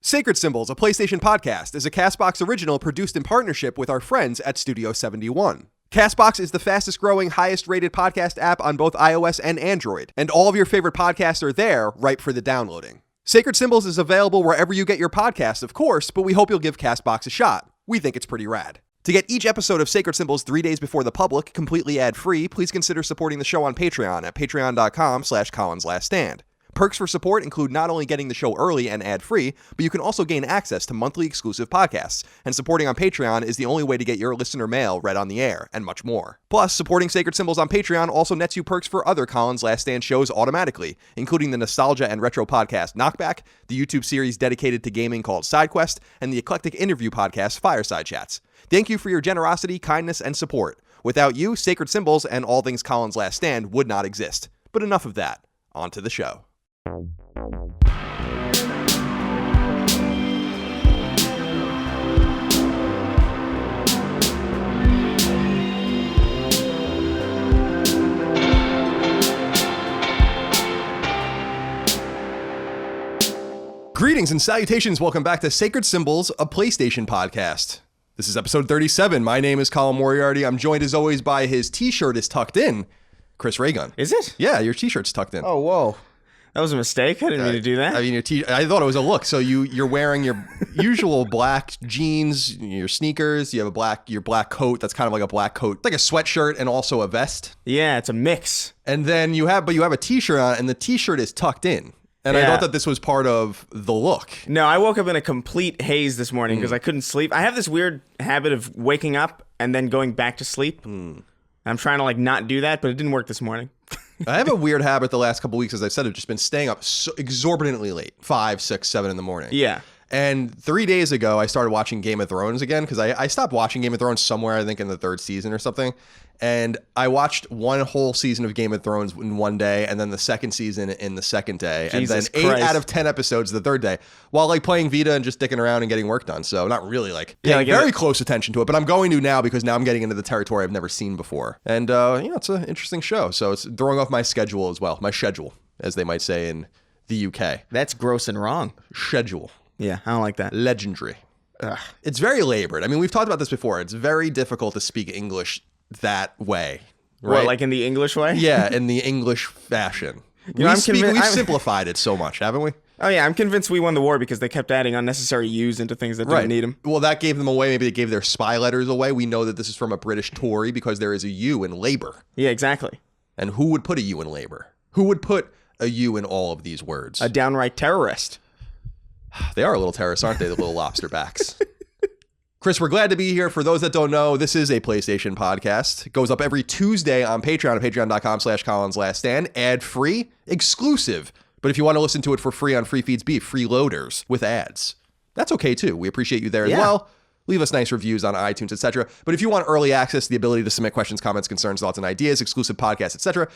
Sacred Symbols, a PlayStation podcast, is a CastBox original produced in partnership with our friends at Studio 71. CastBox is the fastest growing, highest rated podcast app on both iOS and Android, and all of your favorite podcasts are there, ripe for the downloading. Sacred Symbols is available wherever you get your podcasts, of course, but we hope you'll give CastBox a shot. We think it's pretty rad. To get each episode of Sacred Symbols 3 days before the public, completely ad-free, please consider supporting the show on Patreon at patreon.com/ColinsLastStand. Perks for support include not only getting the show early and ad-free, but you can also gain access to monthly exclusive podcasts, and supporting on Patreon is the only way to get your listener mail read on the air, and much more. Plus, supporting Sacred Symbols on Patreon also nets you perks for other Colin's Last Stand shows automatically, including the nostalgia and retro podcast Knockback, the YouTube series dedicated to gaming called SideQuest, and the eclectic interview podcast Fireside Chats. Thank you for your generosity, kindness, and support. Without you, Sacred Symbols and all things Colin's Last Stand would not exist. But enough of that. On to the show. Greetings and salutations. Welcome back to Sacred Symbols, a PlayStation podcast. This is episode 37. My name is Colin Moriarty. I'm joined as always by his t-shirt is tucked in, Chris Raygun. Is it? Yeah, your t-shirt's tucked in. Oh, whoa. That was a mistake. I didn't mean to do that. I mean, I thought it was a look. So you're wearing your usual black jeans, your sneakers. You have your black coat. That's kind of like a black coat, like a sweatshirt and also a vest. Yeah, it's a mix. And then you have a t-shirt on, and the t-shirt is tucked in. And I thought that this was part of the look. No, I woke up in a complete haze this morning because I couldn't sleep. I have this weird habit of waking up and then going back to sleep. I'm trying to not do that, but it didn't work this morning. I have a weird habit the last couple of weeks, as I said, of just been staying up so exorbitantly late, 5, 6, 7 in the morning. Yeah. And 3 days ago, I started watching Game of Thrones again, because I stopped watching Game of Thrones somewhere, I think in the 3rd season or something. And I watched one whole season of Game of Thrones in one day, and then the 2nd season in the 2nd day. Jesus and then 8 Christ. out of 10 episodes the 3rd day, while playing Vita and just dicking around and getting work done. So not really paying very close attention to it, but I'm going to now, because now I'm getting into the territory I've never seen before. And it's an interesting show. So it's throwing off my schedule as well. My schedule, as they might say in the UK. That's gross and wrong. Schedule. Yeah, I don't like that. Legendary. Ugh. It's very labored. I mean, we've talked about this before. It's very difficult to speak English that way. Right? What, like in the English way? Yeah, in the English fashion. We've simplified it so much, haven't we? Oh, yeah, I'm convinced we won the war because they kept adding unnecessary U's into things that didn't need them. Well, that gave them away. Maybe they gave their spy letters away. We know that this is from a British Tory because there is a U in labor. Yeah, exactly. And who would put a U in labor? Who would put a U in all of these words? A downright terrorist. They are a little terrorists, aren't they? The little lobster backs. Chris, we're glad to be here. For those that don't know, this is a PlayStation podcast. It goes up every Tuesday on Patreon at patreon.com/ColinsLastStand. Ad-free, exclusive. But if you want to listen to it for free on Free Feeds Beef, freeloaders with ads. That's okay, too. We appreciate you there as well. Leave us nice reviews on iTunes, etc. But if you want early access, the ability to submit questions, comments, concerns, thoughts, and ideas, exclusive podcasts, etc.,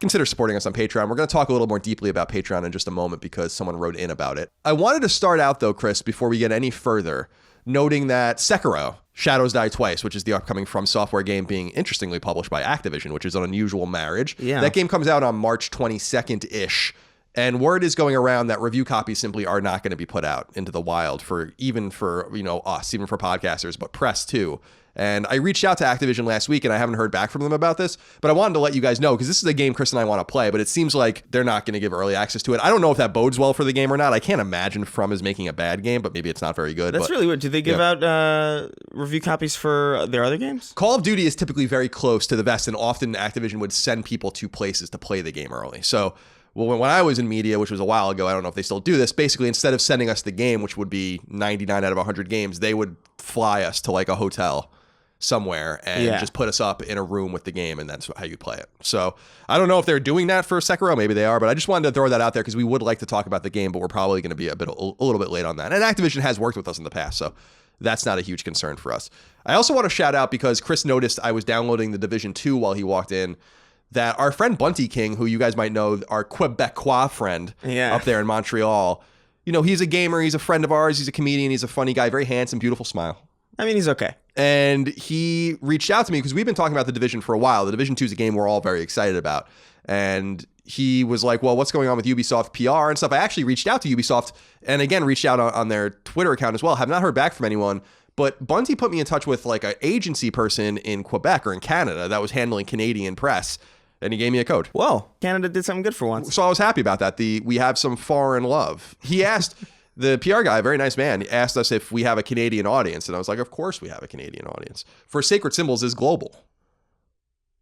consider supporting us on Patreon. We're going to talk a little more deeply about Patreon in just a moment because someone wrote in about it. I wanted to start out, though, Chris, before we get any further, noting that Sekiro, Shadows Die Twice, which is the upcoming From Software game being interestingly published by Activision, which is an unusual marriage. Yeah. That game comes out on March 22nd-ish. And word is going around that review copies simply are not going to be put out into the wild even for us, even for podcasters, but press too. And I reached out to Activision last week, and I haven't heard back from them about this, but I wanted to let you guys know, because this is a game Chris and I want to play, but it seems like they're not going to give early access to it. I don't know if that bodes well for the game or not. I can't imagine From is making a bad game, but maybe it's not very good. That's really weird. Do they give out review copies for their other games? Call of Duty is typically very close to the vest, and often Activision would send people to places to play the game early. So when I was in media, which was a while ago, I don't know if they still do this, basically instead of sending us the game, which would be 99 out of 100 games, they would fly us to a hotel somewhere and just put us up in a room with the game, and that's how you play it. So I don't know if they're doing that for Sekiro. Maybe they are, but I just wanted to throw that out there because we would like to talk about the game, but we're probably going to be a little bit late on that. And Activision has worked with us in the past, so that's not a huge concern for us. I also want to shout out, because Chris noticed I was downloading the Division 2 while he walked in, that our friend Bunty King, who you guys might know, our Quebecois friend up there in Montreal, he's a gamer, he's a friend of ours, he's a comedian, he's a funny guy, very handsome, beautiful smile. I mean, he's okay. And he reached out to me because we've been talking about The Division for a while. The Division 2 is a game we're all very excited about. And he was like, well, what's going on with Ubisoft PR and stuff? I actually reached out to Ubisoft and again, reached out on their Twitter account as well. Have not heard back from anyone, but Bunty put me in touch with like an agency person in Quebec or in Canada that was handling Canadian press. And he gave me a code. Whoa, Canada did something good for once. So I was happy about that. We have some foreign love. He asked, the PR guy, a very nice man, asked us if we have a Canadian audience. And I was like, of course we have a Canadian audience. For Sacred Symbols is global.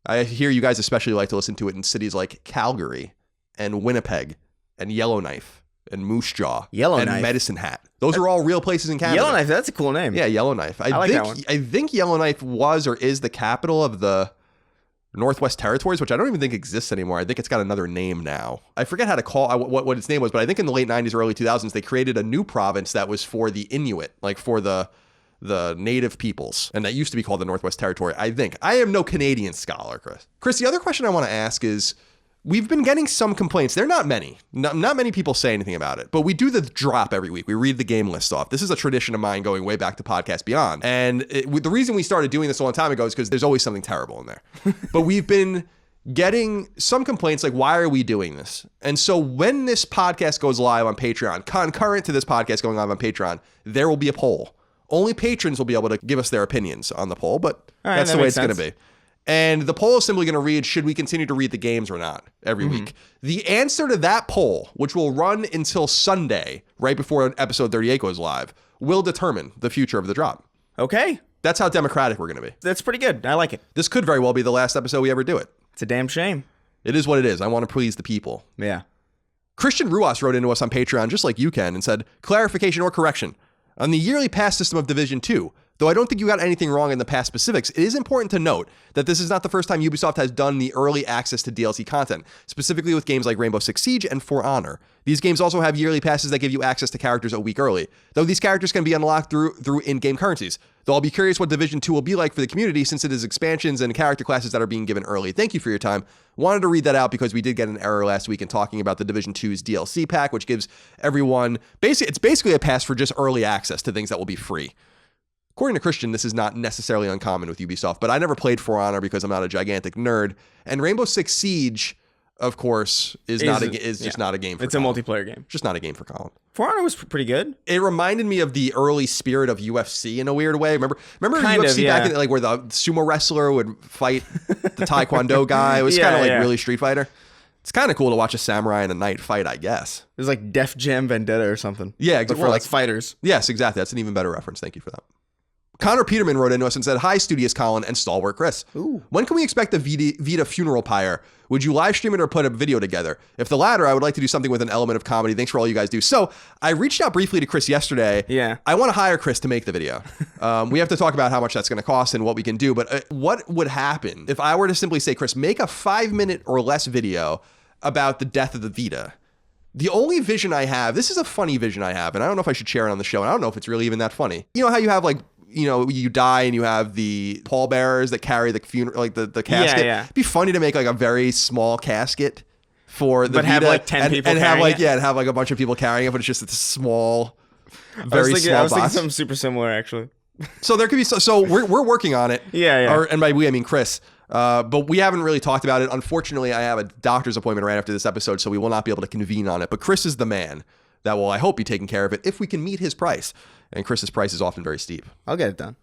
I hear you guys especially like to listen to it in cities like Calgary and Winnipeg and Yellowknife and Moose Jaw and Medicine Hat. Those are all real places in Canada. Yellowknife, that's a cool name. Yeah, Yellowknife. I like that one. I think Yellowknife was or is the capital of the Northwest Territories, which I don't even think exists anymore. I think it's got another name now. I forget how to call what its name was, but I think in the late 90s, early 2000s, they created a new province that was for the Inuit, like for the native peoples. And that used to be called the Northwest Territory, I think. I am no Canadian scholar, Chris. Chris, the other question I want to ask is, we've been getting some complaints. They're not many. Not many people say anything about it, but we do the drop every week. We read the game list off. This is a tradition of mine going way back to Podcast Beyond. And the reason we started doing this a long time ago is because there's always something terrible in there. But we've been getting some complaints like, why are we doing this? And so when this podcast goes live on Patreon, concurrent to this podcast going live on Patreon, there will be a poll. Only patrons will be able to give us their opinions on the poll, but that's the way it's going to be. And the poll is simply going to read, should we continue to read the games or not every week? The answer to that poll, which will run until Sunday, right before episode 38 goes live, will determine the future of the drop. Okay. That's how democratic we're going to be. That's pretty good. I like it. This could very well be the last episode we ever do it. It's a damn shame. It is what it is. I want to please the people. Yeah. Christian Ruas wrote into us on Patreon, just like you can, and said, clarification or correction. On the yearly pass system of Division 2, though I don't think you got anything wrong in the past specifics, it is important to note that this is not the first time Ubisoft has done the early access to DLC content, specifically with games like Rainbow Six Siege and For Honor. These games also have yearly passes that give you access to characters a week early, though these characters can be unlocked through in-game currencies. Though I'll be curious what Division 2 will be like for the community since it is expansions and character classes that are being given early. Thank you for your time. Wanted to read that out because we did get an error last week in talking about the Division 2's DLC pack, which gives everyone, it's basically a pass for just early access to things that will be free. According to Christian, this is not necessarily uncommon with Ubisoft, but I never played For Honor because I'm not a gigantic nerd. And Rainbow Six Siege, of course, is just not a game for It's Colin. a multiplayer game. Just not a game for Colin. For Honor was pretty good. It reminded me of the early spirit of UFC in a weird way. Remember kind UFC of, yeah. back in like where the sumo wrestler would fight the Taekwondo guy? It was kind of like really Street Fighter. It's kind of cool to watch a samurai and a knight fight, I guess. It was like Def Jam Vendetta or something. Yeah, but for like fighters. Yes, exactly. That's an even better reference. Thank you for that. Connor Peterman wrote into us and said, hi, Studious Colin and Stalwart Chris. Ooh. When can we expect the Vita funeral pyre? Would you live stream it or put a video together? If the latter, I would like to do something with an element of comedy. Thanks for all you guys do. So I reached out briefly to Chris yesterday. Yeah. I want to hire Chris to make the video. We have to talk about how much that's going to cost and what we can do. But what would happen if I were to simply say, Chris, make a 5-minute or less video about the death of the Vita? The only vision I have, this is a funny vision I have, and I don't know if I should share it on the show, and I don't know if it's really even that funny. You know how you have like, you know, you die and you have the pallbearers that carry the funeral, like the casket. Yeah. It'd be funny to make like a very small casket for the Vita, have like 10 people and carrying have like it. and have like a bunch of people carrying it, but it's just a small, very small I was thinking box. something super similar actually. So there could be so we're working on it. Yeah. And by we I mean Chris. But we haven't really talked about it. Unfortunately, I have a doctor's appointment right after this episode, so we will not be able to convene on it. But Chris is the man that will, I hope, be taking care of it if we can meet his price. And Chris's price is often very steep. I'll get it done.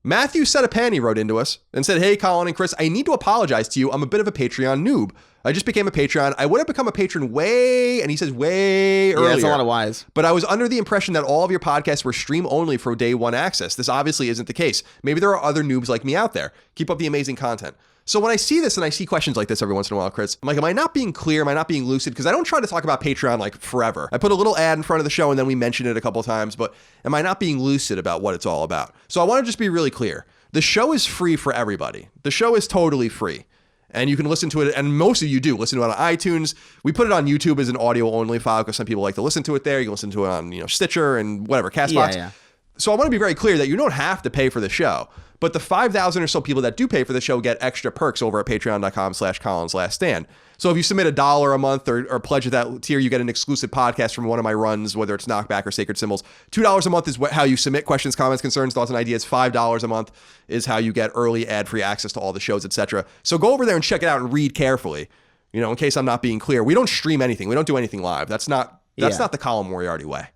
Matthew Setapani wrote into us and said, hey, Colin and Chris, I need to apologize to you. I'm a bit of a Patreon noob. I just became a Patreon. I would have become a patron way earlier. Yeah, that's a lot of whys. But I was under the impression that all of your podcasts were stream only for day one access. This obviously isn't the case. Maybe there are other noobs like me out there. Keep up the amazing content. So when I see this and I see questions like this every once in a while, Chris, I'm like, am I not being clear? Am I not being lucid? Because I don't try to talk about Patreon like forever. I put a little ad in front of the show and then we mention it a couple of times, but am I not being lucid about what it's all about? So I want to just be really clear. The show is free for everybody. The show is totally free. And you can listen to it, and most of you do listen to it on iTunes. We put it on YouTube as an audio-only file because some people like to listen to it there. You can listen to it on, Stitcher and whatever, CastBox. Yeah. So I want to be very clear that you don't have to pay for the show. But the 5,000 or so people that do pay for the show get extra perks over at patreon.com/ColinsLastStand. So if you submit $1 a month or pledge at that tier, you get an exclusive podcast from one of my runs, whether it's Knockback or Sacred Symbols. $2 a month is how you submit questions, comments, concerns, thoughts, and ideas. $5 a month is how you get early ad-free access to all the shows, etc. So go over there and check it out and read carefully. You know, in case I'm not being clear, we don't stream anything. We don't do anything live. That's not the Colin Moriarty way.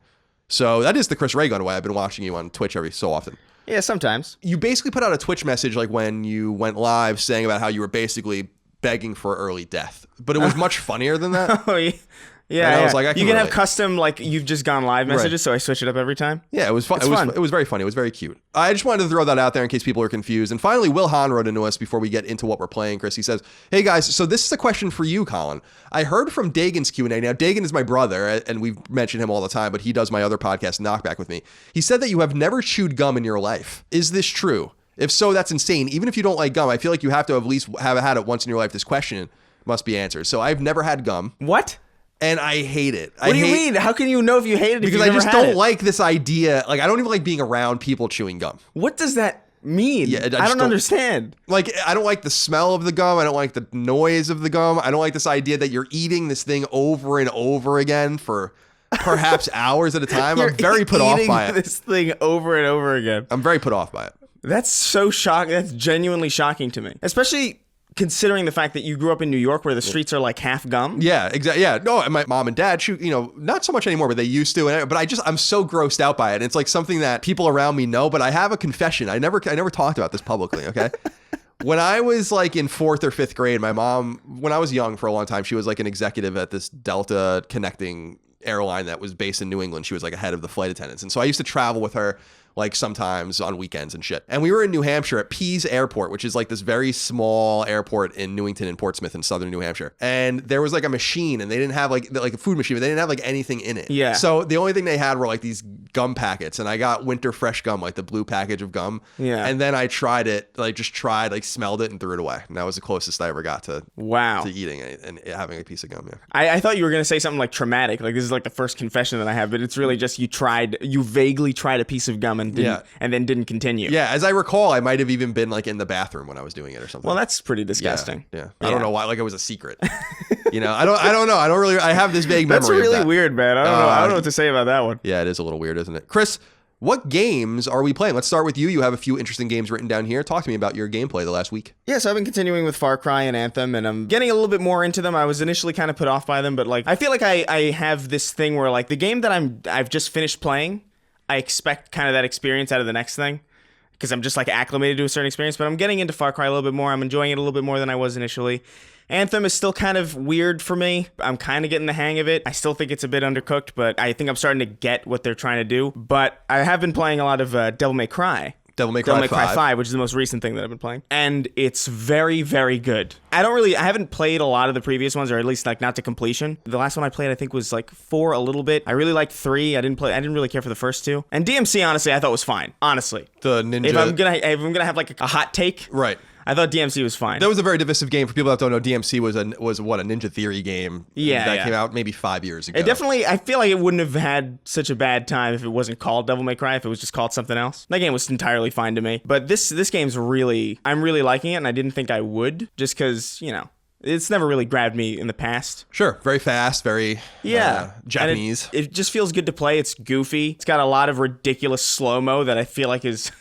So that is the Chris Raygun way. I've been watching you on Twitch every so often. Yeah, sometimes. You basically put out a Twitch message like when you went live saying about how you were basically begging for early death. But it was much funnier than that. Oh, yeah. Yeah, I was like, you can have custom, like, you've just gone live messages, so I switch it up every time. Yeah, it was fun. It was very funny. It was very cute. I just wanted to throw that out there in case people are confused. And finally, Will Hahn wrote into us before we get into what we're playing, Chris. He says, hey, guys, so this is a question for you, Colin. I heard from Dagan's Q&A. Now, Dagan is my brother, and we've mentioned him all the time, but he does my other podcast, Knockback, with me. He said that you have never chewed gum in your life. Is this true? If so, that's insane. Even if you don't like gum, I feel like you have to at least have had it once in your life. This question must be answered. So I've never had gum. What? And I hate it. What do you mean? How can you know if you hate it? Because I just don't like this idea. Like, I don't even like being around people chewing gum. What does that mean? Yeah, I don't understand. Like, I don't like the smell of the gum. I don't like the noise of the gum. I don't like this idea that you're eating this thing over and over again for perhaps hours at a time. I'm very put off by it. This thing over and over again. I'm very put off by it. That's so shocking. That's genuinely shocking to me. Especially considering the fact that you grew up in New York where the streets are like half gum. Yeah, exactly. Yeah. No, and my mom and dad shoot, you know, not so much anymore, but they used to. But I'm so grossed out by it. It's like something that people around me know, but I have a confession. I never talked about this publicly, okay? When I was like in 4th or 5th grade, my mom, when I was young for a long time, she was like an executive at this Delta connecting airline that was based in New England. She was like a head of the flight attendants. And so I used to travel with her like sometimes on weekends and shit. And we were in New Hampshire at Pease Airport, which is like this very small airport in Newington and Portsmouth in southern New Hampshire. And there was like a machine, and they didn't have like a food machine, but they didn't have like anything in it. Yeah. So the only thing they had were like these gum packets, and I got Winter Fresh gum, like the blue package of gum. Yeah. And then I tried it, like smelled it and threw it away. And that was the closest I ever got to eating it and having a piece of gum. Yeah. I thought you were gonna say something like traumatic, like this is like the first confession that I have, but it's really just you vaguely tried a piece of gum and then didn't continue. Yeah, as I recall, I might have even been like in the bathroom when I was doing it or something. Well, that's pretty disgusting. Yeah. I don't know why. Like it was a secret. You know, I don't know. I don't really. I have this vague memory. That's really weird, man. I don't know what to say about that one. Yeah, it is a little weird, isn't it, Chris? What games are we playing? Let's start with you. You have a few interesting games written down here. Talk to me about your gameplay the last week. Yeah, so I've been continuing with Far Cry and Anthem, and I'm getting a little bit more into them. I was initially kind of put off by them, but like I feel like I have this thing where like the game that I've just finished playing, I expect kind of that experience out of the next thing because I'm just like acclimated to a certain experience, but I'm getting into Far Cry a little bit more. I'm enjoying it a little bit more than I was initially. Anthem is still kind of weird for me. I'm kind of getting the hang of it. I still think it's a bit undercooked, but I think I'm starting to get what they're trying to do. But I have been playing a lot of Devil May Cry. Devil May Cry 5, which is the most recent thing that I've been playing. And it's very, very good. I haven't played a lot of the previous ones, or at least like not to completion. The last one I played, I think, was like 4 a little bit. I really liked 3. I didn't really care for the first 2. And DMC, honestly, I thought was fine. Honestly. The ninja. If I'm gonna have like a hot take. Right. I thought DMC was fine. That was a very divisive game. For people that don't know, DMC was a Ninja Theory game that came out maybe 5 years ago. I feel like it wouldn't have had such a bad time if it wasn't called Devil May Cry, if it was just called something else. That game was entirely fine to me. But this game's I'm really liking it, and I didn't think I would, just because, you know, it's never really grabbed me in the past. Sure. Very fast, very Japanese. It just feels good to play. It's goofy. It's got a lot of ridiculous slow-mo that I feel like is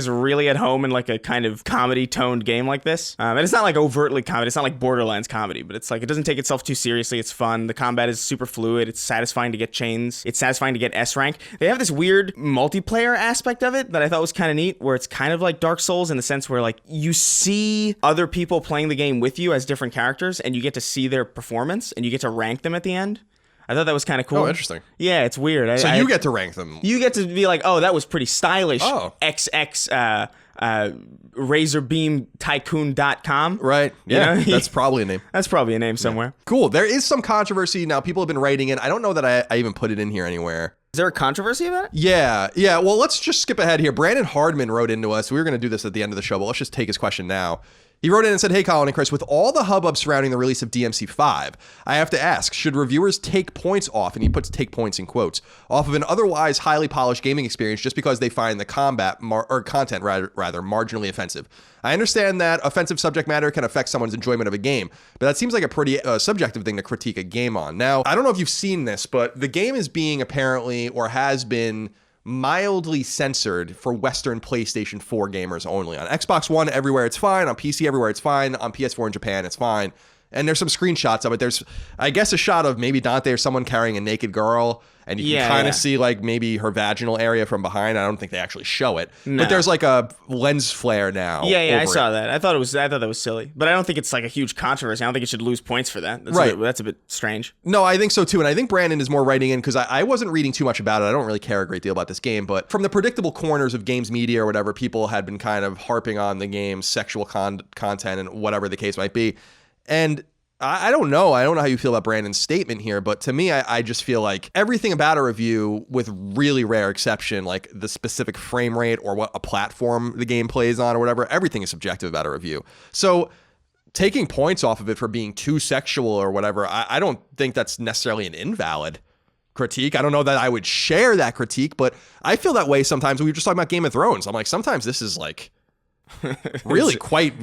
really at home in like a kind of comedy toned game like this. And it's not like overtly comedy. It's not like Borderlands comedy, but it's like it doesn't take itself too seriously. It's fun. The combat is super fluid. It's satisfying to get chains. It's satisfying to get S rank. They have this weird multiplayer aspect of it that I thought was kind of neat, where it's kind of like Dark Souls in the sense where like you see other people playing the game with you as different characters, and you get to see their performance, and you get to rank them at the end. I thought that was kind of cool. Oh, interesting. Yeah, it's weird. So you get to rank them. You get to be like, oh, that was pretty stylish. Oh. XX razorbeamtycoon.com. Right. Yeah, you know? That's probably a name. That's probably a name somewhere. Yeah. Cool. There is some controversy now. People have been writing it. I don't know that I even put it in here anywhere. Is there a controversy about it? Yeah. Well, let's just skip ahead here. Brandon Hardman wrote into us. We were going to do this at the end of the show, but let's just take his question now. He wrote in and said, hey, Colin and Chris, with all the hubbub surrounding the release of DMC 5, I have to ask, should reviewers take points off, and he puts take points in quotes, off of an otherwise highly polished gaming experience just because they find the content marginally offensive? I understand that offensive subject matter can affect someone's enjoyment of a game, but that seems like a pretty subjective thing to critique a game on. Now, I don't know if you've seen this, but the game is being apparently, or has been, mildly censored for Western PlayStation 4 gamers only. On Xbox One, everywhere it's fine. On PC, everywhere it's fine. On PS4 in Japan, it's fine. And there's some screenshots of it. There's, I guess, a shot of maybe Dante or someone carrying a naked girl, and you can kind of see like maybe her vaginal area from behind. I don't think they actually show it, but there's like a lens flare now. Yeah, I saw that. I thought that was silly, but I don't think it's like a huge controversy. I don't think it should lose points for that. That's a bit strange. No, I think so too, and I think Brandon is more writing in because I wasn't reading too much about it. I don't really care a great deal about this game, but from the predictable corners of games media or whatever, people had been kind of harping on the game's sexual content and whatever the case might be, and I don't know. I don't know how you feel about Brandon's statement here, but to me, I just feel like everything about a review, with really rare exception, like the specific frame rate or what a platform the game plays on or whatever, everything is subjective about a review. So taking points off of it for being too sexual or whatever, I don't think that's necessarily an invalid critique. I don't know that I would share that critique, but I feel that way sometimes. We were just talking about Game of Thrones. I'm like, sometimes this is like really quite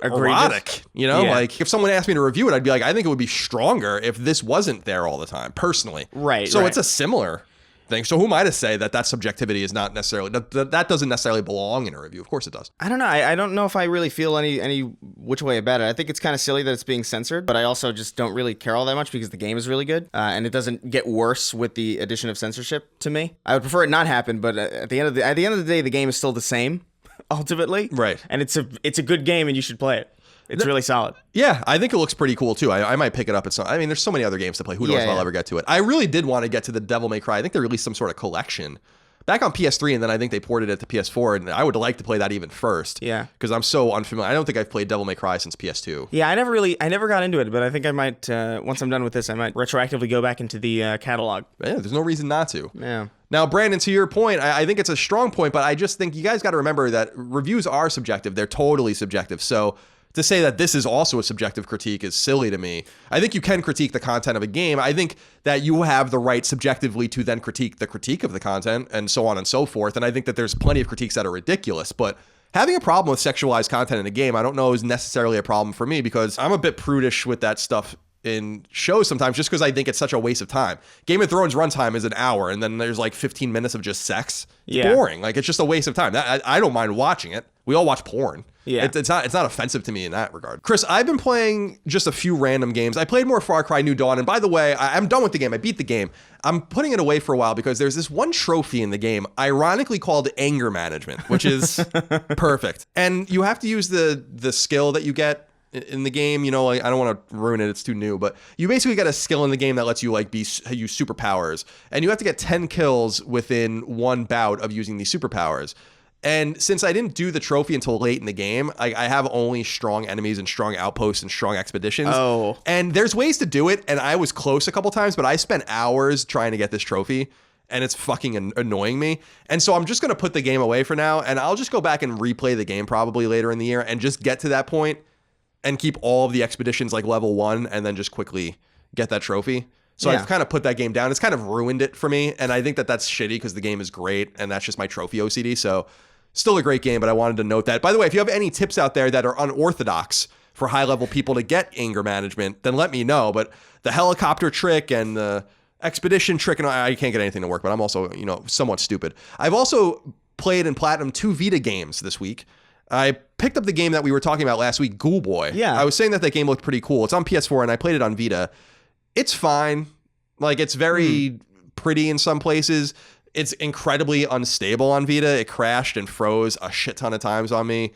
erotic, you know? Like if someone asked me to review it, I'd be like, I think it would be stronger if this wasn't there all the time, personally. Right. So it's a similar thing. So who am I to say that subjectivity is not necessarily, that doesn't necessarily belong in a review? Of course it does. I don't know. I don't know if I really feel any which way about it. I think it's kind of silly that it's being censored, but I also just don't really care all that much because the game is really good, and it doesn't get worse with the addition of censorship to me. I would prefer it not happen, but at the end of the day, the game is still the same. Ultimately, right, and it's a good game, and you should play it. It's really solid. Yeah, I think it looks pretty cool too. I might pick it up at some. I mean, there's so many other games to play. Who knows if I'll ever get to it? I really did want to get to the Devil May Cry. I think they released some sort of collection back on PS3, and then I think they ported it to PS4. And I would like to play that even first. Yeah, because I'm so unfamiliar. I don't think I've played Devil May Cry since PS2. Yeah, I never got into it, but I think I might. Once I'm done with this, I might retroactively go back into the catalog. Yeah, there's no reason not to. Yeah. Now, Brandon, to your point, I think it's a strong point, but I just think you guys got to remember that reviews are subjective. They're totally subjective. So to say that this is also a subjective critique is silly to me. I think you can critique the content of a game. I think that you have the right subjectively to then critique the critique of the content and so on and so forth. And I think that there's plenty of critiques that are ridiculous, but having a problem with sexualized content in a game, I don't know is necessarily a problem for me because I'm a bit prudish with that stuff in shows sometimes just because I think it's such a waste of time. Game of Thrones runtime is an hour and then there's like 15 minutes of just sex. It's boring. Like it's just a waste of time. I don't mind watching it. We all watch porn. Yeah. It's not offensive to me in that regard. Chris, I've been playing just a few random games. I played more Far Cry New Dawn, and by the way, I'm done with the game. I beat the game. I'm putting it away for a while because there's this one trophy in the game, ironically called anger management, which is perfect. And you have to use the skill that you get in the game, you know, like, I don't want to ruin it, it's too new, but you basically get a skill in the game that lets you like use superpowers, and you have to get 10 kills within one bout of using these superpowers. And since I didn't do the trophy until late in the game, I have only strong enemies and strong outposts and strong expeditions. Oh. And there's ways to do it, and I was close a couple times, but I spent hours trying to get this trophy, and it's fucking annoying me. And so I'm just going to put the game away for now, and I'll just go back and replay the game probably later in the year and just get to that point and keep all of the expeditions like level 1 and then just quickly get that trophy. So I've kind of put that game down. It's kind of ruined it for me, and I think that that's shitty because the game is great, and that's just my trophy OCD. So still a great game, but I wanted to note that. By the way, if you have any tips out there that are unorthodox for high-level people to get anger management, then let me know. But the helicopter trick and the expedition trick, and I can't get anything to work, but I'm also, you know, somewhat stupid. I've also played and platinum 2 Vita games this week. I picked up the game that we were talking about last week, Ghoul Boy. Yeah. I was saying that game looked pretty cool. It's on PS4, and I played it on Vita. It's fine. Like, it's very pretty in some places. It's incredibly unstable on Vita. It crashed and froze a shit ton of times on me.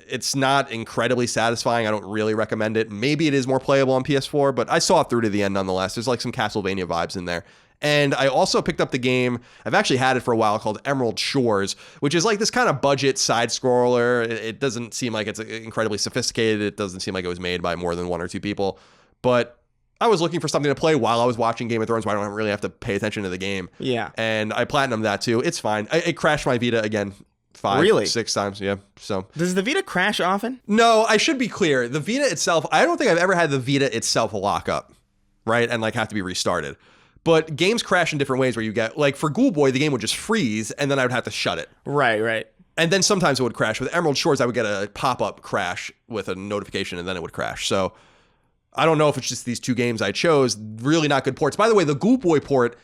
It's not incredibly satisfying. I don't really recommend it. Maybe it is more playable on PS4, but I saw it through to the end nonetheless. There's like some Castlevania vibes in there. And I also picked up the game, I've actually had it for a while, called Emerald Shores, which is like this kind of budget side scroller. It doesn't seem like it's incredibly sophisticated. It doesn't seem like it was made by more than 1 or 2 people. But I was looking for something to play while I was watching Game of Thrones, where I don't really have to pay attention to the game. Yeah. And I platinumed that too. It's fine. It crashed my Vita again 6 times. Yeah. So does the Vita crash often? No, I should be clear. The Vita itself, I don't think I've ever had the Vita itself lock up, right? And like have to be restarted. But games crash in different ways where you get, like for Ghoul Boy, the game would just freeze and then I would have to shut it. Right. And then sometimes it would crash. With Emerald Shores, I would get a pop-up crash with a notification and then it would crash. So I don't know if it's just these 2 games I chose. Really not good ports. By the way, the Ghoul Boy port,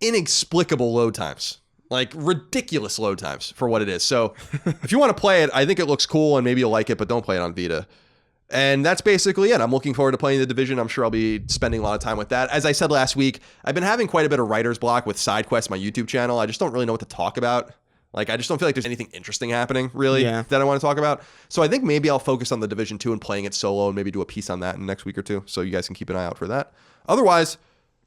inexplicable load times. Like ridiculous load times for what it is. So if you want to play it, I think it looks cool and maybe you'll like it, but don't play it on Vita. And that's basically it. I'm looking forward to playing The Division. I'm sure I'll be spending a lot of time with that. As I said last week, I've been having quite a bit of writer's block with side quests, my YouTube channel. I just don't really know what to talk about. Like, I just don't feel like there's anything interesting happening, really, that I want to talk about. So I think maybe I'll focus on The Division 2 and playing it solo and maybe do a piece on that in the next week or two. So you guys can keep an eye out for that. Otherwise,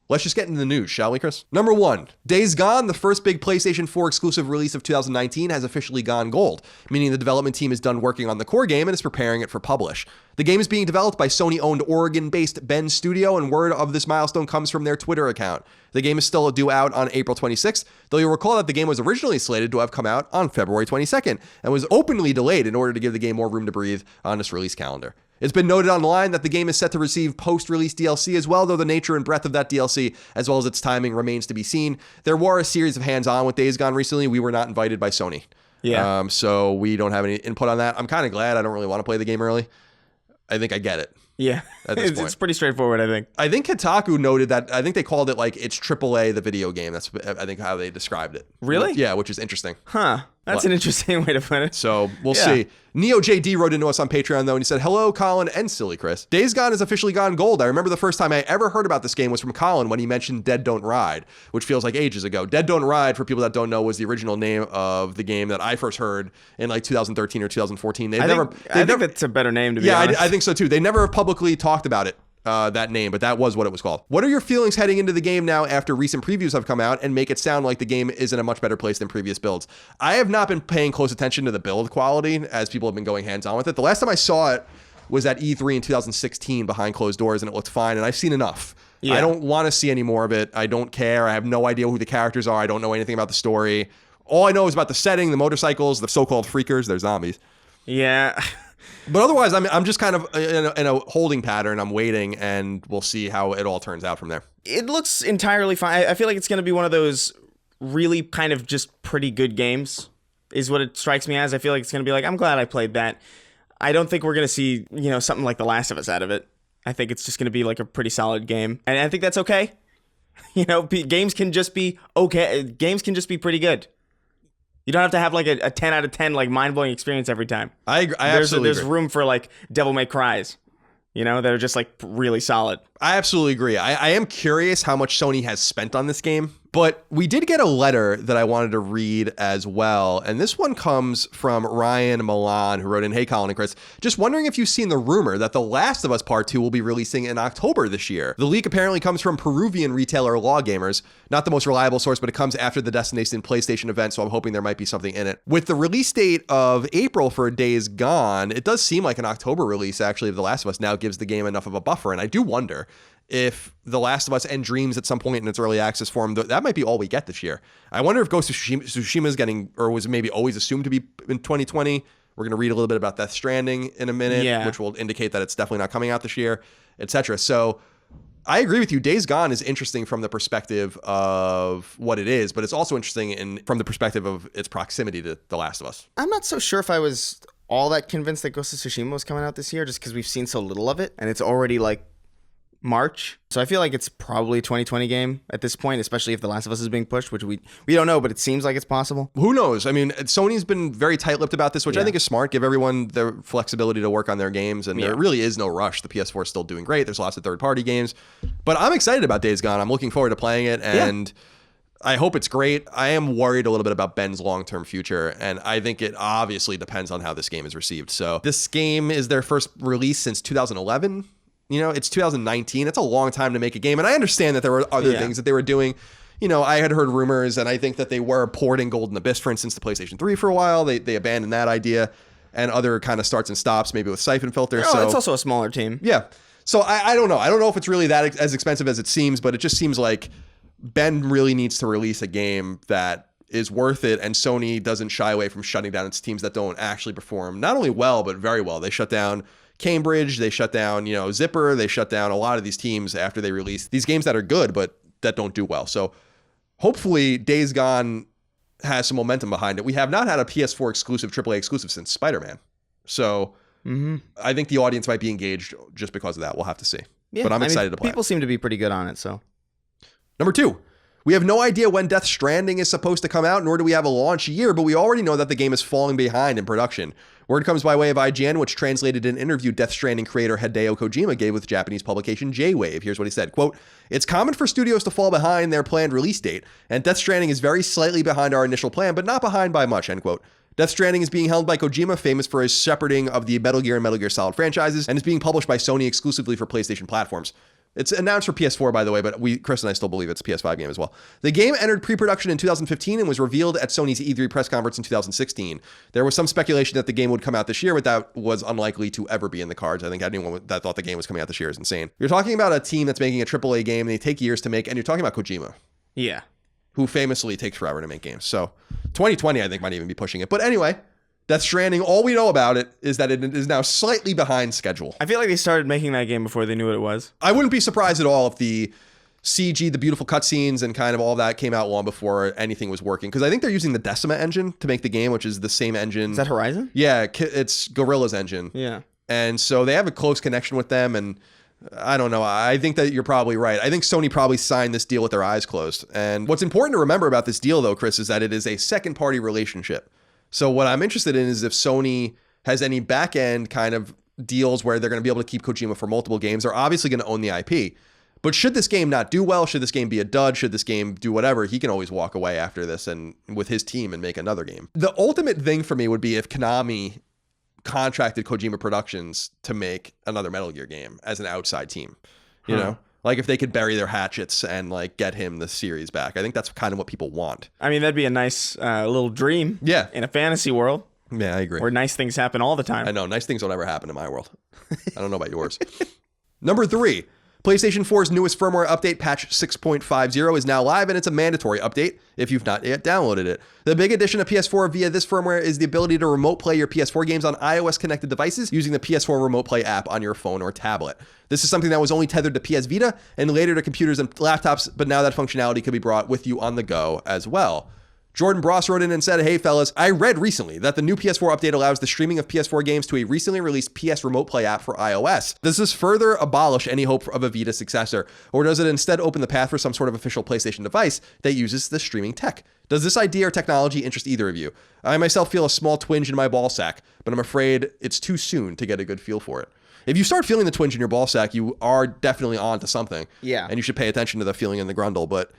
let's just get into the news, shall we, Chris? Number 1, Days Gone, the first big PlayStation 4 exclusive release of 2019, has officially gone gold, meaning the development team is done working on the core game and is preparing it for publish. The game is being developed by Sony-owned Oregon-based Ben Studio, and word of this milestone comes from their Twitter account. The game is still due out on April 26th, though you'll recall that the game was originally slated to have come out on February 22nd, and was openly delayed in order to give the game more room to breathe on this release calendar. It's been noted online that the game is set to receive post-release DLC as well, though the nature and breadth of that DLC, as well as its timing, remains to be seen. There were a series of hands-on with Days Gone recently. We were not invited by Sony. Yeah. So we don't have any input on that. I'm kind of glad. I don't really want to play the game early. I think I get it. Yeah. At this point. It's pretty straightforward, I think. I think Kotaku noted that, I think they called it like it's AAA, the video game. That's, I think, how they described it. Really? Yeah, which is interesting. Huh. That's an interesting way to put it. So we'll see. Neo JD wrote into us on Patreon, though, and he said, "Hello, Colin and Silly Chris. Days Gone has officially gone gold. I remember the first time I ever heard about this game was from Colin when he mentioned Dead Don't Ride, which feels like ages ago. Dead Don't Ride, for people that don't know, was the original name of the game that I first heard in like 2013 or 2014. I think that's a better name, to be honest. I think so, too. They never publicly talked about it. That name, but that was what it was called. What are your feelings heading into the game now after recent previews have come out and make it sound like the game is in a much better place than previous builds? I have not been paying close attention to the build quality as people have been going hands-on with it. The last time I saw it was at E3 in 2016 behind closed doors, and it looked fine, and I've seen enough. Yeah. I don't want to see any more of it. I don't care. I have no idea who the characters are. I don't know anything about the story. All I know is about the setting, the motorcycles, the so-called freakers. They're zombies. Yeah. But otherwise, I'm just kind of in a holding pattern. I'm waiting, and we'll see how it all turns out from there. It looks entirely fine. I feel like it's going to be one of those really kind of just pretty good games, is what it strikes me as. I feel like it's going to be like, I'm glad I played that. I don't think we're going to see, something like The Last of Us out of it. I think it's just going to be like a pretty solid game. And I think that's okay. Games can just be okay. Games can just be pretty good. You don't have to have like a 10 out of 10 like mind-blowing experience every time. I agree. There's room for like Devil May Cries, that are just like really solid. I absolutely agree. I am curious how much Sony has spent on this game, but we did get a letter that I wanted to read as well. And this one comes from Ryan Milan, who wrote in, "Hey, Colin and Chris, just wondering if you've seen the rumor that The Last of Us Part 2 will be releasing in October this year. The leak apparently comes from Peruvian retailer Law Gamers. Not the most reliable source, but it comes after the Destination PlayStation event, so I'm hoping there might be something in it. With the release date of April for Days Gone, it does seem like an October release, actually, of The Last of Us now gives the game enough of a buffer. And I do wonder if The Last of Us and Dreams at some point in its early access form, that might be all we get this year. I wonder if Ghost of Tsushima is getting, or was maybe always assumed to be in 2020. We're going to read a little bit about Death Stranding in a minute, which will indicate that it's definitely not coming out this year, etc. So I agree with you. Days Gone is interesting from the perspective of what it is, but it's also interesting from the perspective of its proximity to The Last of Us. I'm not so sure if I was all that convinced that Ghost of Tsushima was coming out this year, just because we've seen so little of it, and it's already like March. So I feel like it's probably a 2020 game at this point, especially if The Last of Us is being pushed, which we don't know, but it seems like it's possible. Who knows? I mean, Sony's been very tight-lipped about this, which I think is smart. Give everyone the flexibility to work on their games, and there really is no rush. The PS4 is still doing great. There's lots of third-party games. But I'm excited about Days Gone. I'm looking forward to playing it, and I hope it's great. I am worried a little bit about Ben's long-term future, and I think it obviously depends on how this game is received. So this game is their first release since 2011. It's 2019. It's a long time to make a game. And I understand that there were other things that they were doing. I had heard rumors, and I think that they were porting Golden Abyss, for instance, to PlayStation 3 for a while. They abandoned that idea, and other kind of starts and stops, maybe with Siphon Filter. So it's also a smaller team. Yeah. So I don't know. I don't know if it's really that as expensive as it seems, but it just seems like Ben really needs to release a game that is worth it, and Sony doesn't shy away from shutting down its teams that don't actually perform not only well, but very well. They shut down Cambridge, they shut down, Zipper, they shut down a lot of these teams after they release these games that are good, but that don't do well. So hopefully Days Gone has some momentum behind it. We have not had a PS4 exclusive, AAA exclusive since Spider-Man. So I think the audience might be engaged just because of that. We'll have to see. Yeah, but I'm excited to play People seem to be pretty good on it, so. Number 2. We have no idea when Death Stranding is supposed to come out, nor do we have a launch year, but we already know that the game is falling behind in production. Word comes by way of IGN, which translated an interview Death Stranding creator Hideo Kojima gave with Japanese publication J-Wave. Here's what he said, quote, "It's common for studios to fall behind their planned release date, and Death Stranding is very slightly behind our initial plan, but not behind by much," end quote. Death Stranding is being held by Kojima, famous for his shepherding of the Metal Gear and Metal Gear Solid franchises, and is being published by Sony exclusively for PlayStation platforms. It's announced for PS4, by the way, but Chris and I still believe it's a PS5 game as well. The game entered pre-production in 2015 and was revealed at Sony's E3 press conference in 2016. There was some speculation that the game would come out this year, but that was unlikely to ever be in the cards. I think anyone that thought the game was coming out this year is insane. You're talking about a team that's making a AAA game, and they take years to make, and you're talking about Kojima. Yeah. Who famously takes forever to make games. So 2020, I think, might even be pushing it. But anyway, Death Stranding, all we know about it is that it is now slightly behind schedule. I feel like they started making that game before they knew what it was. I wouldn't be surprised at all if the CG, the beautiful cutscenes, and kind of all that came out long before anything was working. Because I think they're using the Decima engine to make the game, which is the same engine. Is that Horizon? Yeah, it's Guerrilla's engine. Yeah. And so they have a close connection with them, and I don't know. I think that you're probably right. I think Sony probably signed this deal with their eyes closed. And what's important to remember about this deal, though, Chris, is that it is a second-party relationship. So what I'm interested in is if Sony has any back-end kind of deals where they're going to be able to keep Kojima for multiple games. They're obviously going to own the IP. But should this game not do well, should this game be a dud, should this game do whatever, he can always walk away after this and with his team and make another game. The ultimate thing for me would be if Konami contracted Kojima Productions to make another Metal Gear game as an outside team, you know? Like if they could bury their hatchets and like get him the series back. I think that's kind of what people want. I mean, that'd be a nice little dream. Yeah. In a fantasy world. Yeah, I agree. Where nice things happen all the time. I know. Nice things don't ever happen in my world. I don't know about yours. Number 3. PlayStation 4's newest firmware update, patch 6.50, is now live, and it's a mandatory update if you've not yet downloaded it. The big addition to PS4 via this firmware is the ability to remote play your PS4 games on iOS-connected devices using the PS4 Remote Play app on your phone or tablet. This is something that was only tethered to PS Vita and later to computers and laptops, but now that functionality could be brought with you on the go as well. Jordan Bross wrote in and said, "Hey fellas, I read recently that the new PS4 update allows the streaming of PS4 games to a recently released PS Remote Play app for iOS. Does this further abolish any hope of a Vita successor, or does it instead open the path for some sort of official PlayStation device that uses the streaming tech? Does this idea or technology interest either of you? I myself feel a small twinge in my ball sack, but I'm afraid it's too soon to get a good feel for it." If you start feeling the twinge in your ball sack, you are definitely on to something. Yeah. And you should pay attention to the feeling in the grundle, but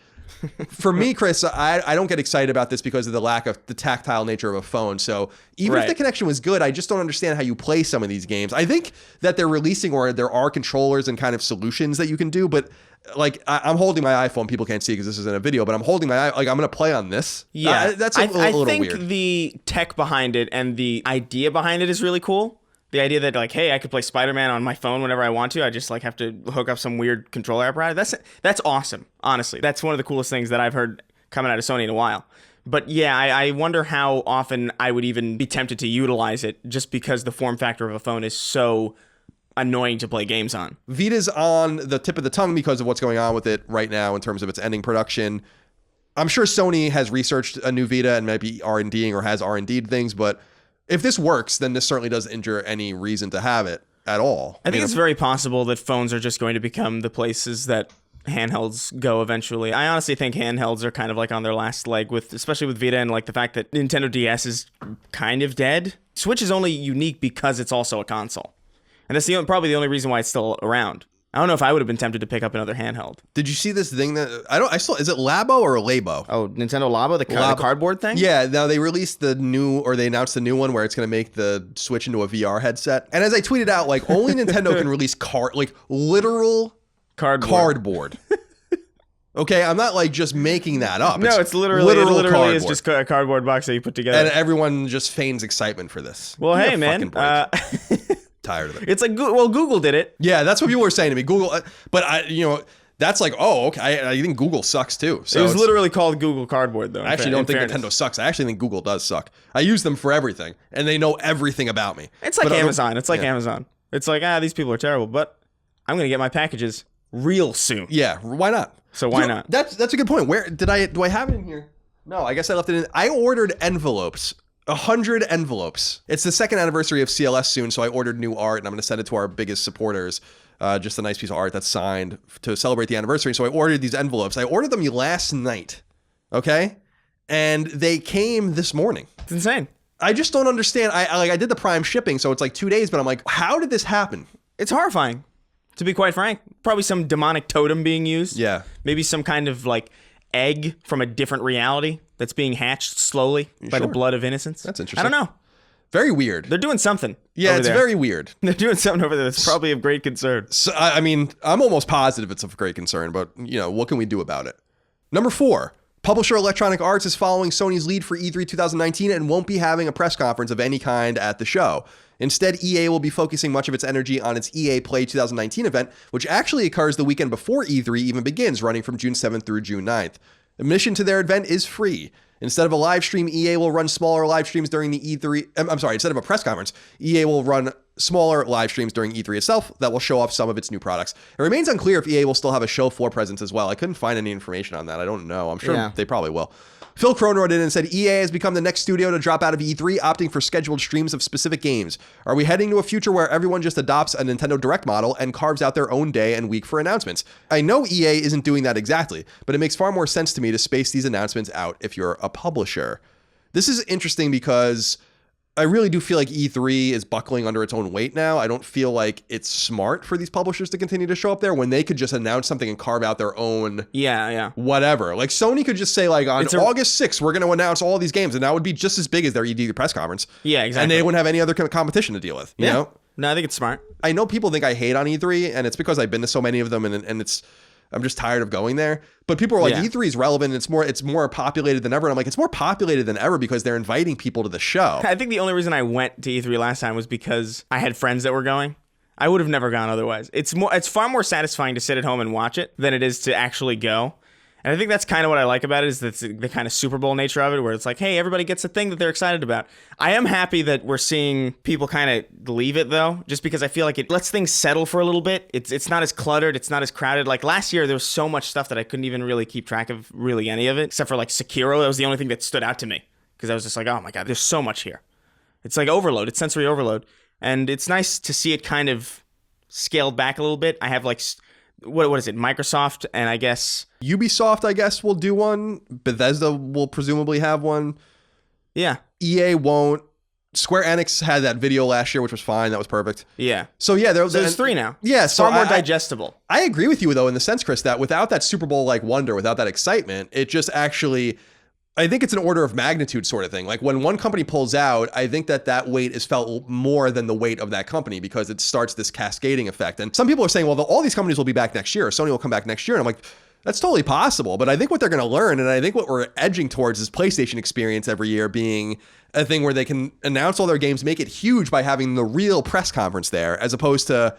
for me, Chris, I don't get excited about this because of the lack of the tactile nature of a phone. So even if the connection was good, I just don't understand how you play some of these games. I think that they're releasing, or there are controllers and kind of solutions that you can do, but like I'm holding my iPhone. People can't see because this isn't a video, but I'm holding my like I'm going to play on this. Yeah, that's a little weird. I think the tech behind it and the idea behind it is really cool. The idea that like, hey, I could play Spider-Man on my phone whenever I want to. I just like have to hook up some weird controller apparatus. That's awesome. Honestly, that's one of the coolest things that I've heard coming out of Sony in a while. But yeah, I wonder how often I would even be tempted to utilize it just because the form factor of a phone is so annoying to play games on. Vita's on the tip of the tongue because of what's going on with it right now in terms of its ending production. I'm sure Sony has researched a new Vita and maybe R&Ding or has R&D'd things, but if this works, then this certainly doesn't injure any reason to have it at all. I think it's very possible that phones are just going to become the places that handhelds go eventually. I honestly think handhelds are kind of like on their last leg, especially with Vita and like the fact that Nintendo DS is kind of dead. Switch is only unique because it's also a console. And that's probably the only reason why it's still around. I don't know if I would have been tempted to pick up another handheld. Did you see this thing that is it Labo or Labo? Oh, Nintendo Labo, the cardboard thing? Yeah, now they released they announced the new one where it's going to make the Switch into a VR headset. And as I tweeted out, like only Nintendo can release literal cardboard. Okay, I'm not like just making that up. No, it's literally cardboard. Is just a cardboard box that you put together. And everyone just feigns excitement for this. Well, hey man, tired of it. It's like, well, Google did it. Yeah, that's what people were saying to me. Google, but that's like, oh, okay. I think Google sucks too. So it was literally called Google Cardboard, though. I actually don't think Nintendo sucks. I actually think Google does suck. I use them for everything, and they know everything about me. It's like Amazon. It's like Amazon. It's like, these people are terrible, but I'm gonna get my packages real soon. Yeah, why not? So why not? That's a good point. Where do I have it in here? No, I guess I left it in. I ordered envelopes. 100 envelopes. It's the second anniversary of CLS soon, so I ordered new art, and I'm going to send it to our biggest supporters. just a nice piece of art that's signed to celebrate the anniversary. So I ordered these envelopes. I ordered them last night, okay? And they came this morning. It's insane. I just don't understand. I did the Prime shipping, so it's like 2 days, but I'm like, how did this happen? It's horrifying, to be quite frank. Probably some demonic totem being used. Yeah. Maybe some kind of like egg from a different reality that's being hatched slowly by the blood of innocence. That's interesting. I don't know. Very weird. They're doing something. Yeah, it's there. very weird. They're doing something over there that's probably of great concern. So, I mean, I'm almost positive it's of great concern, but, what can we do about it? Number 4, publisher Electronic Arts is following Sony's lead for E3 2019 and won't be having a press conference of any kind at the show. Instead, EA will be focusing much of its energy on its EA Play 2019 event, which actually occurs the weekend before E3 even begins, running from June 7th through June 9th. Admission to their event is free. Instead of a live stream, EA will run smaller live streams during the E3. Instead of a press conference, EA will run smaller live streams during E3 itself that will show off some of its new products. It remains unclear if EA will still have a show floor presence as well. I couldn't find any information on that. I don't know. I'm sure they probably will. Phil Krohn wrote in and said, EA has become the next studio to drop out of E3, opting for scheduled streams of specific games. Are we heading to a future where everyone just adopts a Nintendo Direct model and carves out their own day and week for announcements? I know EA isn't doing that exactly, but it makes far more sense to me to space these announcements out if you're a publisher. This is interesting because I really do feel like E3 is buckling under its own weight now. I don't feel like it's smart for these publishers to continue to show up there when they could just announce something and carve out their own whatever. Like Sony could just say like on August 6th, we're going to announce all these games, and that would be just as big as their E3 press conference. Yeah, exactly. And they wouldn't have any other competition to deal with, you know? No, I think it's smart. I know people think I hate on E3, and it's because I've been to so many of them, and I'm just tired of going there. But people are like, E3 is relevant. It's more populated than ever. And I'm like, it's more populated than ever because they're inviting people to the show. I think the only reason I went to E3 last time was because I had friends that were going. I would have never gone otherwise. It's far more satisfying to sit at home and watch it than it is to actually go. And I think that's kind of what I like about it, is the kind of Super Bowl nature of it, where it's like, hey, everybody gets a thing that they're excited about. I am happy that we're seeing people kind of leave it, though, just because I feel like it lets things settle for a little bit. It's not as cluttered. It's not as crowded. Like last year, there was so much stuff that I couldn't even really keep track of really any of it, except for like Sekiro. That was the only thing that stood out to me, because I was just like, oh my God, there's so much here. It's like overload. It's sensory overload. And it's nice to see it kind of scaled back a little bit. I have like... What is it? Microsoft and I guess Ubisoft, I guess, will do one. Bethesda will presumably have one. Yeah. EA won't. Square Enix had that video last year, which was fine. That was perfect. Yeah. So yeah, there's 3 now. Yeah, so far more digestible. I agree with you though, in the sense, Chris, that without that Super Bowl like wonder, without that excitement, it just actually, I think it's an order of magnitude sort of thing. Like when one company pulls out, I think that weight is felt more than the weight of that company, because it starts this cascading effect. And some people are saying, well, all these companies will be back next year. Sony will come back next year. And I'm like, that's totally possible. But I think what they're going to learn, and I think what we're edging towards, is PlayStation experience every year being a thing where they can announce all their games, make it huge by having the real press conference there, as opposed to,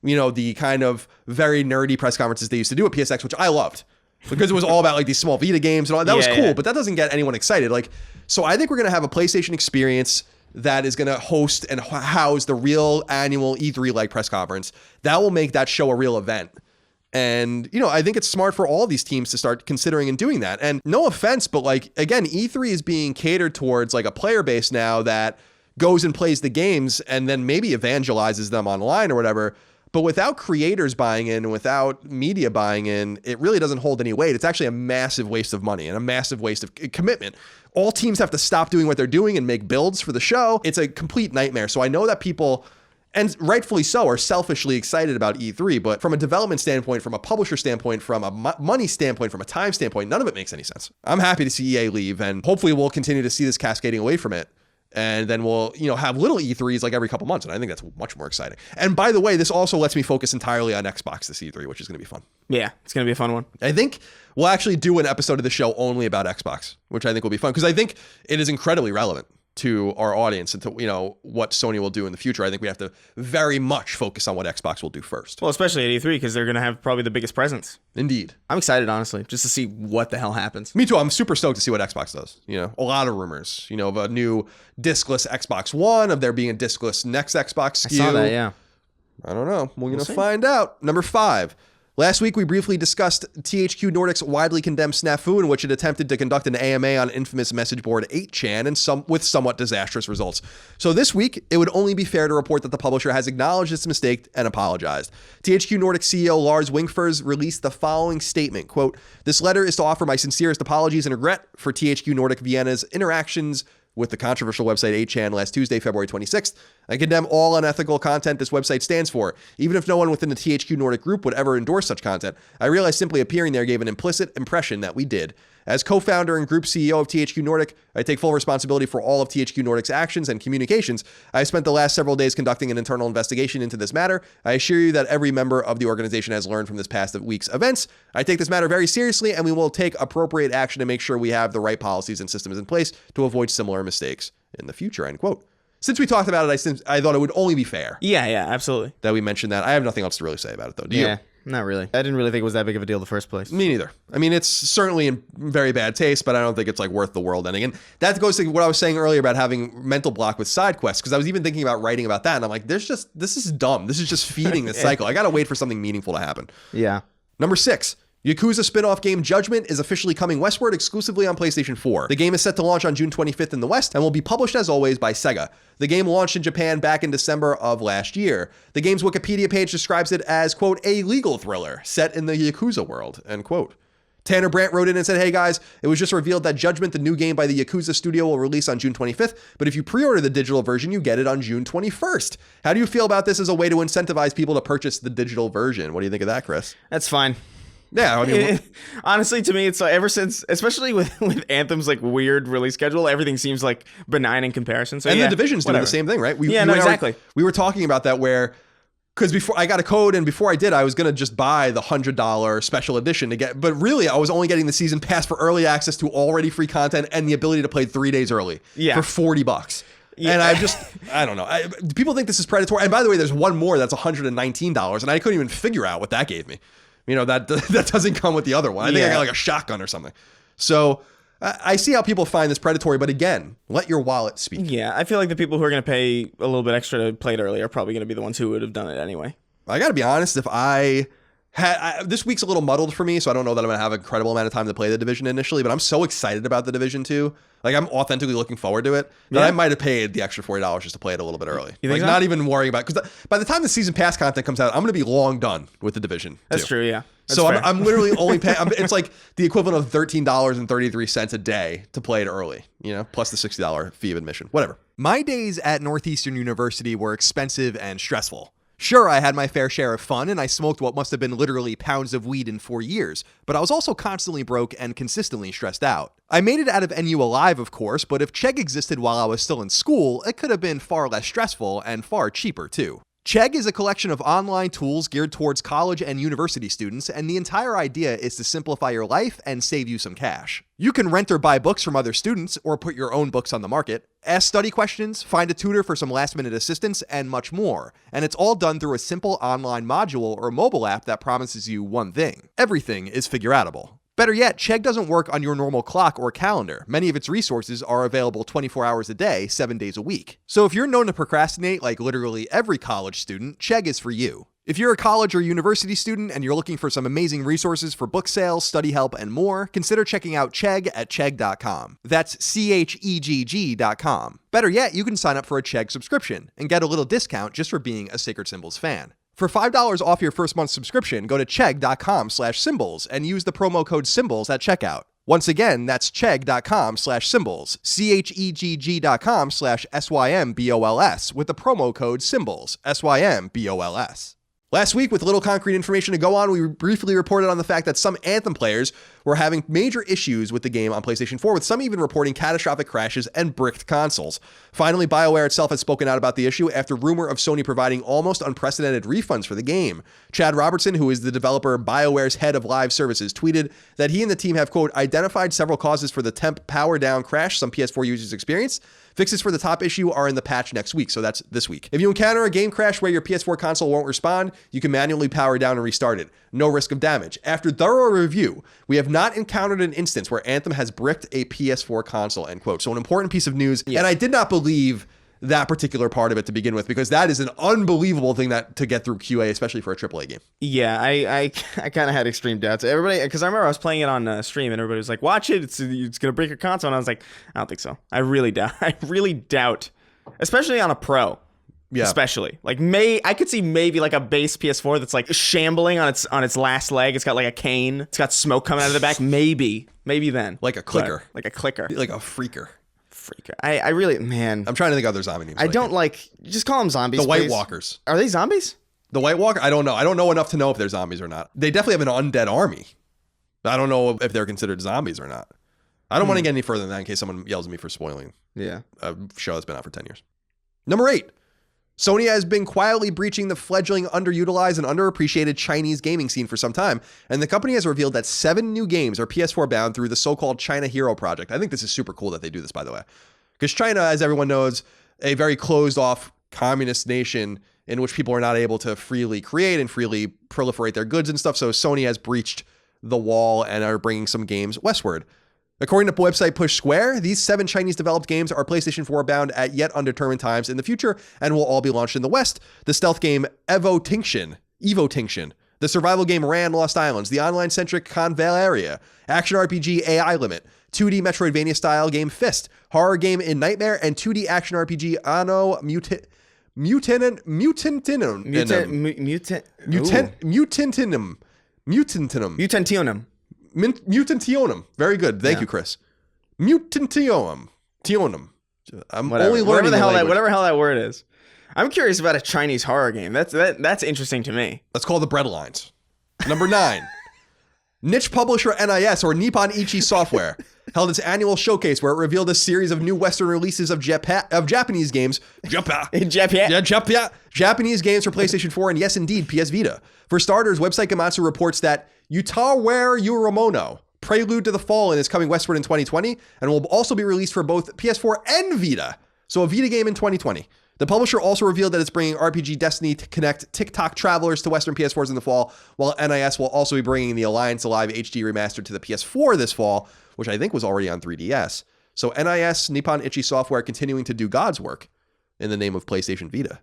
the kind of very nerdy press conferences they used to do at PSX, which I loved. Because it was all about like these small Vita games and all that. Was cool, but that doesn't get anyone excited. Like, so I think we're going to have a PlayStation experience that is going to host and house the real annual E3 like press conference. That will make that show a real event. And, I think it's smart for all these teams to start considering and doing that. And no offense, but like, again, E3 is being catered towards like a player base now that goes and plays the games and then maybe evangelizes them online or whatever. But without creators buying in and without media buying in, it really doesn't hold any weight. It's actually a massive waste of money and a massive waste of commitment. All teams have to stop doing what they're doing and make builds for the show. It's a complete nightmare. So I know that people, and rightfully so, are selfishly excited about E3, but from a development standpoint, from a publisher standpoint, from a money standpoint, from a time standpoint, none of it makes any sense. I'm happy to see EA leave, and hopefully we'll continue to see this cascading away from it. And then we'll, have little E3s like every couple months. And I think that's much more exciting. And by the way, this also lets me focus entirely on Xbox this E3, which is going to be fun. Yeah, it's going to be a fun one. I think we'll actually do an episode of the show only about Xbox, which I think will be fun, because I think it is incredibly relevant to our audience and to, what Sony will do in the future. I think we have to very much focus on what Xbox will do first. Well, especially at E3, because they're going to have probably the biggest presence. Indeed. I'm excited, honestly, just to see what the hell happens. Me too. I'm super stoked to see what Xbox does. A lot of rumors, of a new discless Xbox One, of there being a discless next Xbox SKU. I saw that, yeah. I don't know. We're going to find out. Number 5. Last week, we briefly discussed THQ Nordic's widely condemned snafu in which it attempted to conduct an AMA on infamous message board 8chan and with somewhat disastrous results. So this week, it would only be fair to report that the publisher has acknowledged its mistake and apologized. THQ Nordic CEO Lars Wingfors released the following statement, quote, "This letter is to offer my sincerest apologies and regret for THQ Nordic Vienna's interactions with the controversial website 8chan last Tuesday, February 26th. I condemn all unethical content this website stands for. Even if no one within the THQ Nordic group would ever endorse such content, I realize simply appearing there gave an implicit impression that we did. As co-founder and group CEO of THQ Nordic, I take full responsibility for all of THQ Nordic's actions and communications. I spent the last several days conducting an internal investigation into this matter. I assure you that every member of the organization has learned from this past week's events. I take this matter very seriously, and we will take appropriate action to make sure we have the right policies and systems in place to avoid similar mistakes in the future," end quote. Since we talked about it, I thought it would only be fair. Yeah, absolutely. That we mentioned that. I have nothing else to really say about it, though. Do you? Not really. I didn't really think it was that big of a deal in the first place. Me neither. I mean, it's certainly in very bad taste, but I don't think it's like worth the world ending. And that goes to what I was saying earlier about having mental block with side quests, because I was even thinking about writing about that, and I'm like, this is dumb. This is just feeding the cycle. I gotta wait for something meaningful to happen. Yeah. Number 6. Yakuza spin-off game Judgment is officially coming westward exclusively on PlayStation 4. The game is set to launch on June 25th in the West and will be published as always by Sega. The game launched in Japan back in December of last year. The game's Wikipedia page describes it as, quote, "a legal thriller set in the Yakuza world," end quote. Tanner Brandt wrote in and said, "Hey guys, it was just revealed that Judgment, the new game by the Yakuza studio, will release on June 25th, but if you pre-order the digital version, you get it on June 21st. How do you feel about this as a way to incentivize people to purchase the digital version?" What do you think of that, Chris? That's fine. Yeah, I mean, honestly, to me, it's like ever since, especially with Anthem's like weird release schedule, everything seems like benign in comparison. So, and the Division's doing the same thing, right? Exactly. We were talking about that because before I got a code, and before I did, I was gonna just buy the $100 special edition to get, but really, I was only getting the season pass for early access to already free content and the ability to play 3 days early for $40. Yeah. And I don't know. People think this is predatory. And by the way, there's one more that's $119, and I couldn't even figure out what that gave me. You know, that doesn't come with the other one. I think I got like a shotgun or something. So I see how people find this predatory, but again, let your wallet speak. Yeah, I feel like the people who are going to pay a little bit extra to play it early are probably going to be the ones who would have done it anyway. I got to be honest, if I had... this week's a little muddled for me, so I don't know that I'm going to have an incredible amount of time to play the Division initially, but I'm so excited about the Division 2. Like, I'm authentically looking forward to it that I might have paid the extra $40 just to play it a little bit early. You think so? Not even worrying about... Because by the time the season pass content comes out, I'm going to be long done with the Division. That's true, yeah. That's so I'm literally only paying... it's like the equivalent of $13.33 a day to play it early, you know, plus the $60 fee of admission. Whatever. My days at Northeastern University were expensive and stressful. Sure, I had my fair share of fun, and I smoked what must have been literally pounds of weed in 4 years, but I was also constantly broke and consistently stressed out. I made it out of NU alive, of course, but if Chegg existed while I was still in school, it could have been far less stressful and far cheaper, too. Chegg is a collection of online tools geared towards college and university students, and the entire idea is to simplify your life and save you some cash. You can rent or buy books from other students, or put your own books on the market, ask study questions, find a tutor for some last-minute assistance, and much more. And it's all done through a simple online module or mobile app that promises you one thing: everything is figure-outable. Better yet, Chegg doesn't work on your normal clock or calendar. Many of its resources are available 24 hours a day, 7 days a week. So if you're known to procrastinate like literally every college student, Chegg is for you. If you're a college or university student and you're looking for some amazing resources for book sales, study help, and more, consider checking out Chegg at Chegg.com. That's CHEGG.com. Better yet, you can sign up for a Chegg subscription and get a little discount just for being a Sacred Symbols fan. For $5 off your first month's subscription, go to Chegg.com/symbols and use the promo code SYMBOLS at checkout. Once again, that's Chegg.com/symbols, CHEGG.com/SYMBOLS with the promo code SYMBOLS, SYMBOLS. Last week, with little concrete information to go on, we briefly reported on the fact that some Anthem players were having major issues with the game on PlayStation 4, with some even reporting catastrophic crashes and bricked consoles. Finally, BioWare itself has spoken out about the issue after rumor of Sony providing almost unprecedented refunds for the game. Chad Robertson, who is the developer BioWare's head of live services, tweeted that he and the team have, quote, identified several causes for the temp power down crash some PS4 users experienced. Fixes for the top issue are in the patch next week, so that's this week. If you encounter a game crash where your PS4 console won't respond, you can manually power down and restart it. No risk of damage. After thorough review, we have not encountered an instance where Anthem has bricked a PS4 console, end quote. So an important piece of news. Yeah. And I did not believe that particular part of it to begin with, because that is an unbelievable thing to get through QA, especially for a AAA game. Yeah, I kind of had extreme doubts. Everybody, because I remember I was playing it on stream and everybody was like, "Watch it, it's gonna break your console." And I was like, "I don't think so. I really doubt, especially on a Pro." Yeah. Especially like I could see maybe like a base PS4 that's like shambling on its last leg. It's got like a cane. It's got smoke coming out of the back. Maybe then like a clicker, like a freaker. I really, man. I'm trying to think of other zombie names. I don't just call them zombies. The White please. Walkers. Are they zombies? The White Walker? I don't know. I don't know enough to know if they're zombies or not. They definitely have an undead army. I don't know if they're considered zombies or not. I don't want to get any further than that in case someone yells at me for spoiling a show that's been out for 10 years. Number 8. Sony has been quietly breaching the fledgling, underutilized, and underappreciated Chinese gaming scene for some time, and the company has revealed that 7 new games are PS4 bound through the so-called China Hero Project. I think this is super cool that they do this, by the way. Because China, as everyone knows, a very closed-off communist nation in which people are not able to freely create and freely proliferate their goods and stuff, so Sony has breached the wall and are bringing some games westward. According to website Push Square, these 7 Chinese-developed games are PlayStation 4 bound at yet undetermined times in the future and will all be launched in the West. The stealth game Evo Tinction, the survival game Ran Lost Islands, the online-centric Convaleria, action RPG AI Limit, 2D Metroidvania-style game Fist, horror game In Nightmare, and 2D action RPG Anno Mutantinum. Very good. Thank you, Chris. Mutantionum. I'm only learning whatever hell that word is. I'm curious about a Chinese horror game. That's interesting to me. Let's call the Breadlines. Number 9. Niche publisher NIS, or Nippon Ichi Software, held its annual showcase where it revealed a series of new Western releases of Japanese games. Japanese games for PlayStation 4 and, yes, indeed, PS Vita. For starters, website Gematsu reports that Utaware Yuramono, Prelude to the Fallen, is coming westward in 2020 and will also be released for both PS4 and Vita. So a Vita game in 2020. The publisher also revealed that it's bringing RPG Destiny to connect TikTok travelers to Western PS4s in the fall, while NIS will also be bringing the Alliance Alive HD remastered to the PS4 this fall, which I think was already on 3DS. So NIS, Nippon Ichi Software, continuing to do God's work in the name of PlayStation Vita.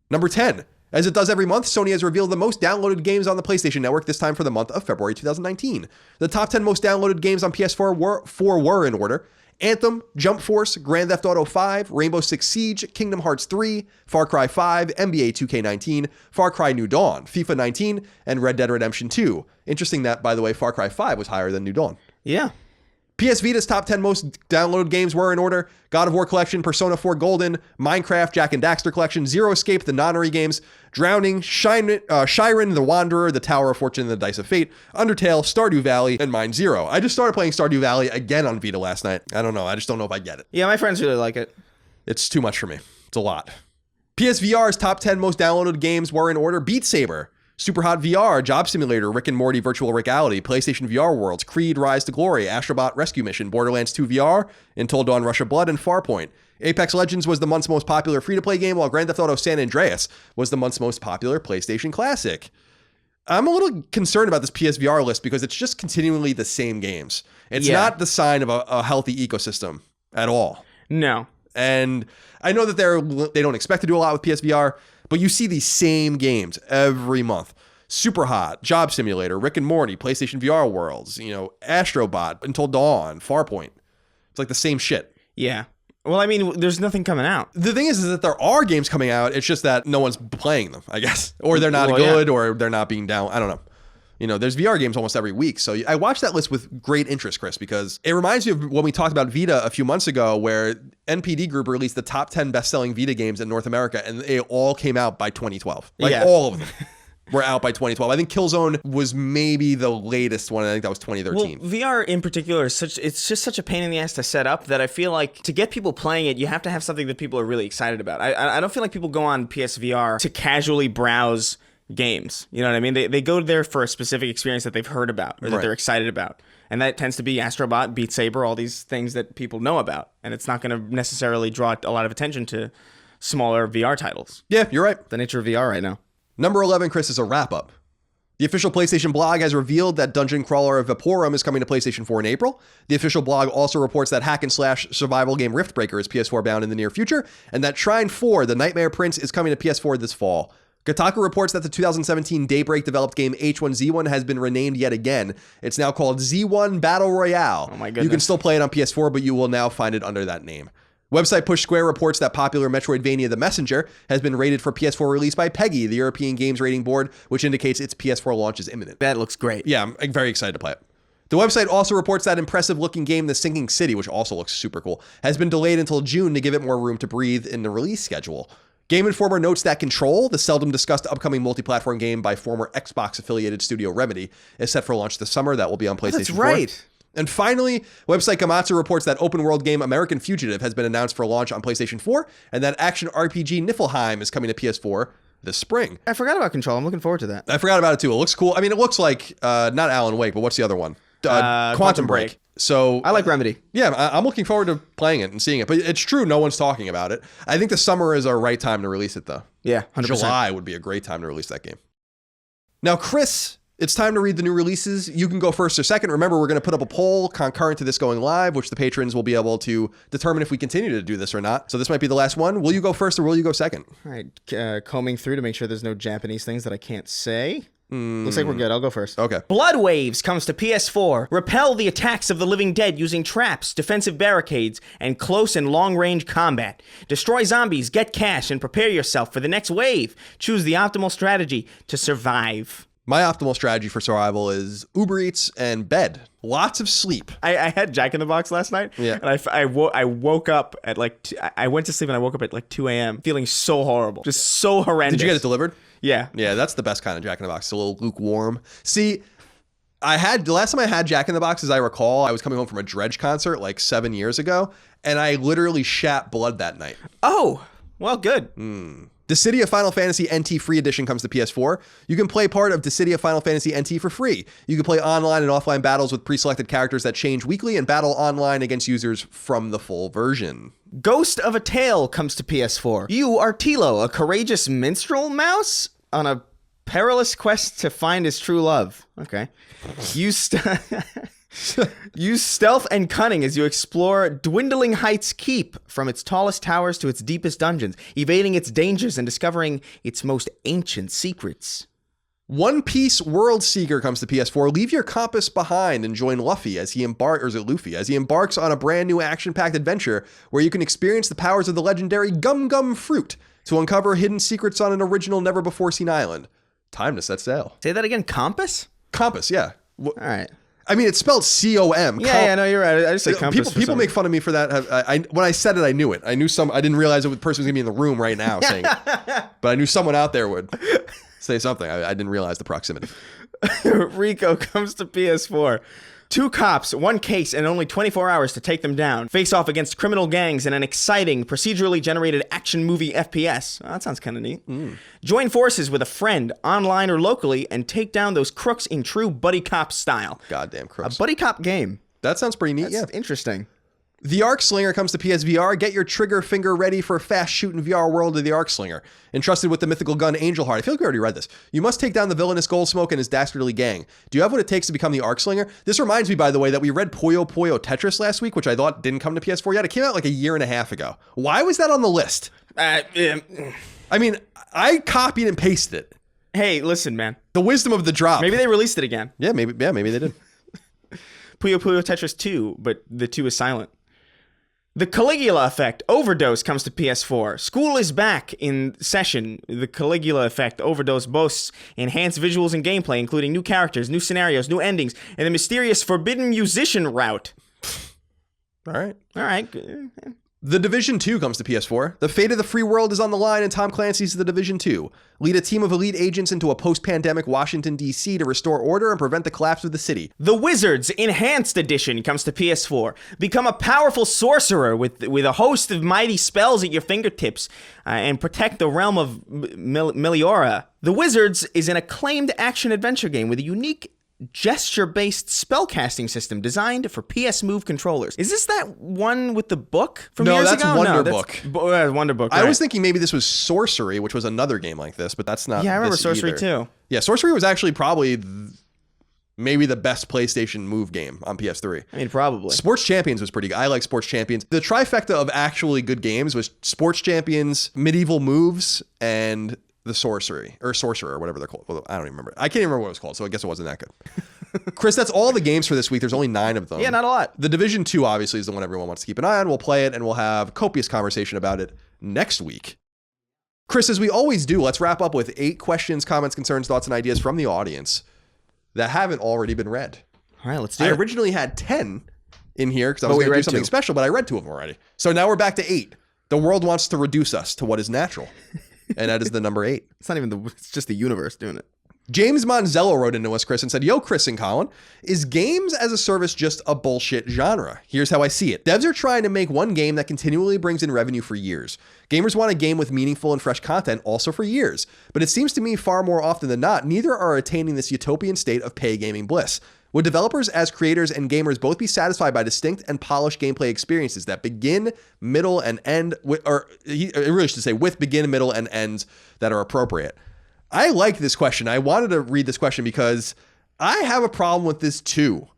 Number 10. As it does every month, Sony has revealed the most downloaded games on the PlayStation Network, this time for the month of February 2019. The top 10 most downloaded games on PS4 were in order: Anthem, Jump Force, Grand Theft Auto 5, Rainbow Six Siege, Kingdom Hearts 3, Far Cry 5, NBA 2K19, Far Cry New Dawn, FIFA 19, and Red Dead Redemption 2. Interesting that, by the way, Far Cry 5 was higher than New Dawn. Yeah. PS Vita's top 10 most downloaded games were in order: God of War Collection, Persona 4 Golden, Minecraft, Jak and Daxter Collection, Zero Escape, the Nonary games, Drowning, Shiren, The Wanderer, The Tower of Fortune, and The Dice of Fate, Undertale, Stardew Valley, and Mine Zero. I just started playing Stardew Valley again on Vita last night. I don't know. I just don't know if I get it. Yeah, my friends really like it. It's too much for me. It's a lot. PSVR's top 10 most downloaded games were in order: Beat Saber, Superhot VR, Job Simulator, Rick and Morty Virtual Reality, PlayStation VR Worlds, Creed Rise to Glory, Astrobot Rescue Mission, Borderlands 2 VR, Until Dawn Rush of Blood, and Farpoint. Apex Legends was the month's most popular free-to-play game, while Grand Theft Auto San Andreas was the month's most popular PlayStation Classic. I'm a little concerned about this PSVR list because it's just continually the same games. It's not the sign of a healthy ecosystem at all. No. And I know that they don't expect to do a lot with PSVR, but you see these same games every month. Superhot, Job Simulator, Rick and Morty, PlayStation VR Worlds, Astrobot, Until Dawn, Farpoint. It's like the same shit. Yeah. Well, I mean, there's nothing coming out. The thing is that there are games coming out. It's just that no one's playing them, I guess. Or they're not good, or they're not being down. I don't know. There's VR games almost every week. So I watched that list with great interest, Chris, because it reminds me of when we talked about Vita a few months ago, where NPD Group released the top 10 best-selling Vita games in North America, and they all came out by 2012. All of them were out by 2012. I think Killzone was maybe the latest one. I think that was 2013. Well, VR in particular is it's just such a pain in the ass to set up that I feel like to get people playing it, you have to have something that people are really excited about. I don't feel like people go on PSVR to casually browse games. You know what I mean? They go there for a specific experience that they've heard about or that they're excited about. And that tends to be Astrobot, Beat Saber, all these things that people know about. And it's not going to necessarily draw a lot of attention to smaller VR titles. Yeah, you're right. The nature of VR right now. Number 11, Chris, is a wrap-up. The official PlayStation blog has revealed that Dungeon Crawler Vaporum is coming to PlayStation 4 in April. The official blog also reports that hack and slash survival game Riftbreaker is PS4 bound in the near future, and that Shrine 4, The Nightmare Prince, is coming to PS4 this fall. Kotaku reports that the 2017 Daybreak developed game H1Z1 has been renamed yet again. It's now called Z1 Battle Royale. Oh my goodness. You can still play it on PS4, but you will now find it under that name. Website Push Square reports that popular Metroidvania The Messenger has been rated for PS4 release by PEGI, the European Games Rating Board, which indicates its PS4 launch is imminent. That looks great. Yeah, I'm very excited to play it. The website also reports that impressive-looking game The Sinking City, which also looks super cool, has been delayed until June to give it more room to breathe in the release schedule. Game Informer notes that Control, the seldom discussed upcoming multi-platform game by former Xbox-affiliated studio Remedy, is set for launch this summer. That will be on PlayStation 4. That's right. And finally, website Gamatsu reports that open world game American Fugitive has been announced for launch on PlayStation 4, and that action RPG Niflheim is coming to PS4 this spring. I forgot about Control. I'm looking forward to that. I forgot about it too. It looks cool. I mean, it looks like, not Alan Wake, but what's the other one? Quantum Break. So I like Remedy. Yeah, I'm looking forward to playing it and seeing it. But it's true, no one's talking about it. I think the summer is our right time to release it, though. Yeah, 100%. July would be a great time to release that game. Now, Chris, it's time to read the new releases. You can go first or second. Remember, we're going to put up a poll concurrent to this going live, which the patrons will be able to determine if we continue to do this or not. So this might be the last one. Will you go first or will you go second? All right, combing through to make sure there's no Japanese things that I can't say. Looks like we're good. I'll go first. Okay. Blood Waves comes to PS4. Repel the attacks of the living dead using traps, defensive barricades, and close and long-range combat. Destroy zombies, get cash, and prepare yourself for the next wave. Choose the optimal strategy to survive. My optimal strategy for survival is Uber Eats and bed. Lots of sleep. I had Jack in the Box last night. Yeah. And I woke up at like, I went to sleep and I woke up at like 2 a.m. feeling so horrible. Just so horrendous. Did you get it delivered? Yeah. Yeah, that's the best kind of Jack in the Box. It's a little lukewarm. See, the last time I had Jack in the Box, as I recall, I was coming home from a Dredge concert like 7 years ago, and I literally shat blood that night. Oh, well, good. Dissidia Final Fantasy NT Free Edition comes to PS4. You can play part of Dissidia Final Fantasy NT for free. You can play online and offline battles with pre-selected characters that change weekly and battle online against users from the full version. Ghost of a Tale comes to PS4. You are Tilo, a courageous minstrel mouse on a perilous quest to find his true love. Okay. Use stealth and cunning as you explore Dwindling Heights Keep from its tallest towers to its deepest dungeons, evading its dangers and discovering its most ancient secrets. One Piece World Seeker comes to PS4. Leave your compass behind and join Luffy as he embarks on a brand new action-packed adventure where you can experience the powers of the legendary Gum Gum Fruit to uncover hidden secrets on an original never-before-seen island. Time to set sail. Say that again, compass? Compass, yeah. All right. I mean, it's spelled C-O-M. Yeah, no, you're right. I just say compass. People make fun of me for that. When I said it, I knew it. I didn't realize the person was going to be in the room right now saying it. But I knew someone out there would say something. I didn't realize the proximity. Rico comes to PS4. 2 cops, 1 case, and only 24 hours to take them down. Face off against criminal gangs in an exciting, procedurally generated action movie FPS. Oh, that sounds kind of neat. Join forces with a friend, online or locally, and take down those crooks in true buddy cop style. Goddamn crooks. A buddy cop game. That sounds pretty neat, That's interesting. The Arc Slinger comes to PSVR. Get your trigger finger ready for a fast-shooting VR world of the Arc Slinger. Entrusted with the mythical gun Angel Heart. I feel like we already read this. You must take down the villainous Goldsmoke and his dastardly gang. Do you have what it takes to become the Arc Slinger? This reminds me, by the way, that we read Puyo Puyo Tetris last week, which I thought didn't come to PS4 yet. It came out like a year and a half ago. Why was that on the list? I mean, I copied and pasted it. Hey, listen, man. The wisdom of the drop. Maybe they released it again. Yeah, maybe they did. Puyo Puyo Tetris 2, but the 2 is silent. The Caligula Effect Overdose comes to PS4. School is back in session. The Caligula Effect Overdose boasts enhanced visuals and gameplay, including new characters, new scenarios, new endings, and the mysterious Forbidden Musician route. All right. The Division 2 comes to PS4. The fate of the free world is on the line in Tom Clancy's The Division 2. Lead a team of elite agents into a post-pandemic Washington, D.C. to restore order and prevent the collapse of the city. The Wizards Enhanced Edition comes to PS4. Become a powerful sorcerer with a host of mighty spells at your fingertips and protect the realm of Meliora. The Wizards is an acclaimed action-adventure game with a unique gesture-based spellcasting system designed for PS Move controllers. Is this that one with the book from No, years that's ago? Wonder No, Book. Wonder Book. I right. was thinking maybe this was Sorcery, which was another game like this, but that's not. Yeah, I remember this Sorcery either. too. Yeah, Sorcery was actually probably maybe the best PlayStation Move game on PS3. I mean, probably. Sports Champions was pretty good. I like Sports Champions. The trifecta of actually good games was Sports Champions, Medieval Moves, and the Sorcerer, or whatever they're called. Well, I don't even remember. I can't even remember what it was called, so I guess it wasn't that good. Chris, that's all the games for this week. There's only 9 of them. Yeah, not a lot. The Division 2, obviously, is the one everyone wants to keep an eye on. We'll play it, and we'll have copious conversation about it next week. Chris, as we always do, let's wrap up with 8 questions, comments, concerns, thoughts, and ideas from the audience that haven't already been read. All right, let's do I it. originally had 10 in here because I was going to do something special, but I read 2 of them already. So now we're back to 8. The world wants to reduce us to what is natural, and that is the number 8. It's not even it's just the universe doing it. James Monzello wrote into us, Chris, and said, "Yo, Chris and Colin, is games as a service just a bullshit genre? Here's how I see it. Devs are trying to make one game that continually brings in revenue for years. Gamers want a game with meaningful and fresh content also for years. But it seems to me far more often than not, neither are attaining this utopian state of pay gaming bliss. Would developers as creators and gamers both be satisfied by distinct and polished gameplay experiences that begin, middle, and end, or I really should say with begin, middle, and ends that are appropriate?" I like this question. I wanted to read this question because I have a problem with this too.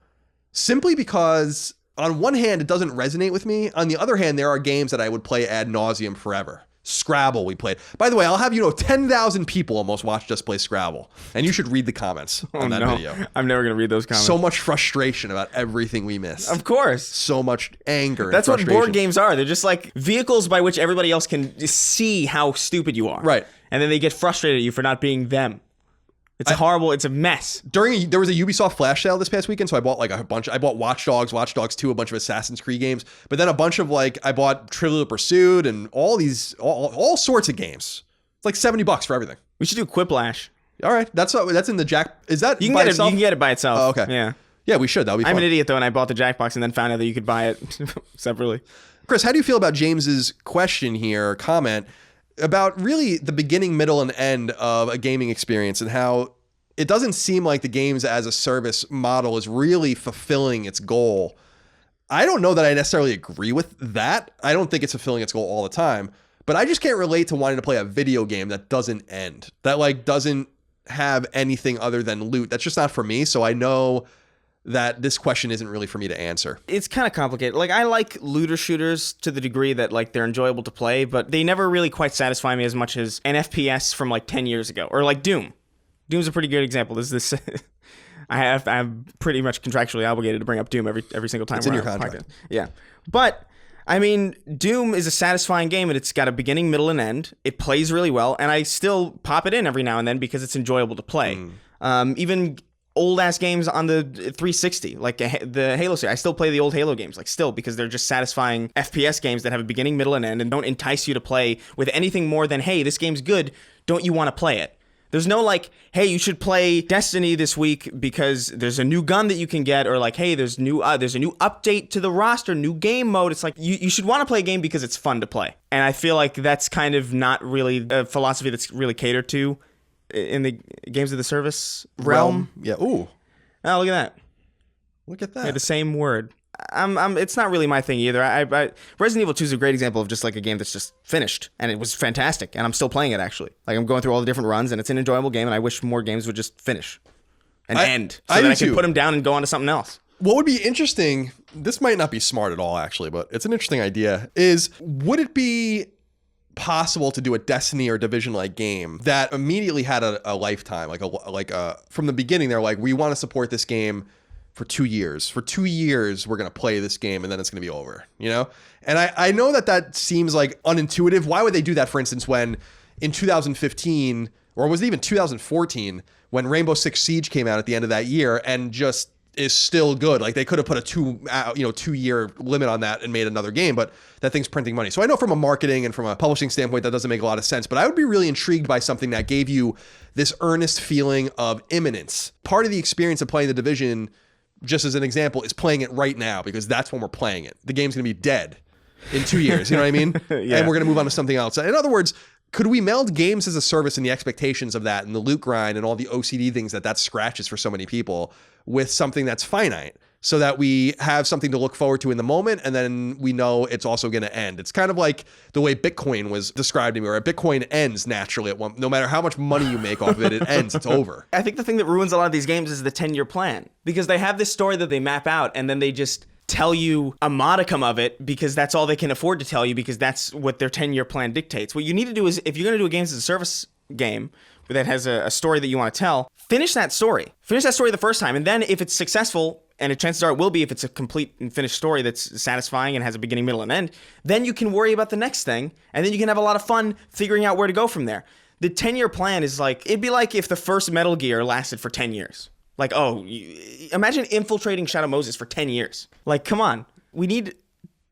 Simply because on one hand, it doesn't resonate with me. On the other hand, there are games that I would play ad nauseum forever. Scrabble we played. By the way, I'll have you know 10,000 people almost watched us play Scrabble. And you should read the comments on that video. I'm never going to read those comments. So much frustration about everything we missed. Of course. So much anger and That's what frustration. board games are. They're just like vehicles by which everybody else can see how stupid you are. Right. And then they get frustrated at you for not being them. It's horrible. It's a mess. There was a Ubisoft flash sale this past weekend, so I bought like a bunch. I bought Watch Dogs 2, a bunch of Assassin's Creed games, but then a bunch of I bought Trivial Pursuit and all all sorts of games. It's like $70 for everything. We should do Quiplash. All right, that's in the Jack. Is that You can by get itself? it. You can get it by itself. Oh, okay. Yeah. Yeah, we should. That'll be fun. I'm an idiot though, and I bought the Jackbox and then found out that you could buy it separately. Chris, how do you feel about James's question here, comment about really the beginning, middle, and end of a gaming experience and how it doesn't seem like the games as a service model is really fulfilling its goal? I don't know that I necessarily agree with that. I don't think it's fulfilling its goal all the time, but I just can't relate to wanting to play a video game that doesn't end, that doesn't have anything other than loot. That's just not for me. So I know that this question isn't really for me to answer. It's kind of complicated. I like looter shooters to the degree that they're enjoyable to play, but they never really quite satisfy me as much as an FPS from 10 years ago, or Doom. Doom's a pretty good example. This I'm pretty much contractually obligated to bring up Doom every single time. It's in your contract. Yeah, but I mean, Doom is a satisfying game, and it's got a beginning, middle, and end. It plays really well, and I still pop it in every now and then because it's enjoyable to play. Even old ass games on the 360, like the Halo series. I still play the old Halo games, because they're just satisfying FPS games that have a beginning, middle, and end, and don't entice you to play with anything more than, hey, this game's good, don't you want to play it? There's no hey, you should play Destiny this week because there's a new gun that you can get, or hey, there's a new update to the roster, new game mode. It's you should want to play a game because it's fun to play. And I feel like that's kind of not really a philosophy that's really catered to in the games of the service realm. Yeah. Ooh. Oh, look at that. Look at that. Yeah, the same word. It's not really my thing either. Resident Evil 2 is a great example of just a game that's just finished, and it was fantastic, and I'm still playing it actually. I'm going through all the different runs, and it's an enjoyable game, and I wish more games would just finish and end so that I can put them down and go on to something else. What would be interesting, this might not be smart at all actually, but it's an interesting idea, is would it be possible to do a Destiny or Division-like game that immediately had a lifetime, from the beginning they're we want to support this game for 2 years. For 2 years, we're going to play this game and then it's going to be over, And I know that seems unintuitive. Why would they do that, for instance, when in 2015, or was it even 2014, when Rainbow Six Siege came out at the end of that year and just is still good? They could have put a 2 year limit on that and made another game, but that thing's printing money. So I know from a marketing and from a publishing standpoint, that doesn't make a lot of sense, but I would be really intrigued by something that gave you this earnest feeling of imminence. Part of the experience of playing The Division, just as an example, is playing it right now because that's when we're playing it. The game's going to be dead in 2 years, you know what I mean? Yeah. And we're going to move on to something else. In other words, could we meld games as a service and the expectations of that and the loot grind and all the OCD things that scratches for so many people with something that's finite so that we have something to look forward to in the moment and then we know it's also going to end? It's kind of like the way Bitcoin was described to me, where Bitcoin ends naturally at one, no matter how much money you make off of it, it ends, it's over. I think the thing that ruins a lot of these games is the 10-year plan, because they have this story that they map out and then they just tell you a modicum of it because that's all they can afford to tell you, because that's what their 10-year plan dictates. What you need to do is, if you're going to do a games as a service game that has a story that you want to tell, finish that story. Finish that story the first time, and then if it's successful, and chances are it will be if it's a complete and finished story that's satisfying and has a beginning, middle, and end, then you can worry about the next thing, and then you can have a lot of fun figuring out where to go from there. The 10-year plan is like, it'd be like if the first Metal Gear lasted for 10 years. Like, imagine infiltrating Shadow Moses for 10 years. Like, come on. We need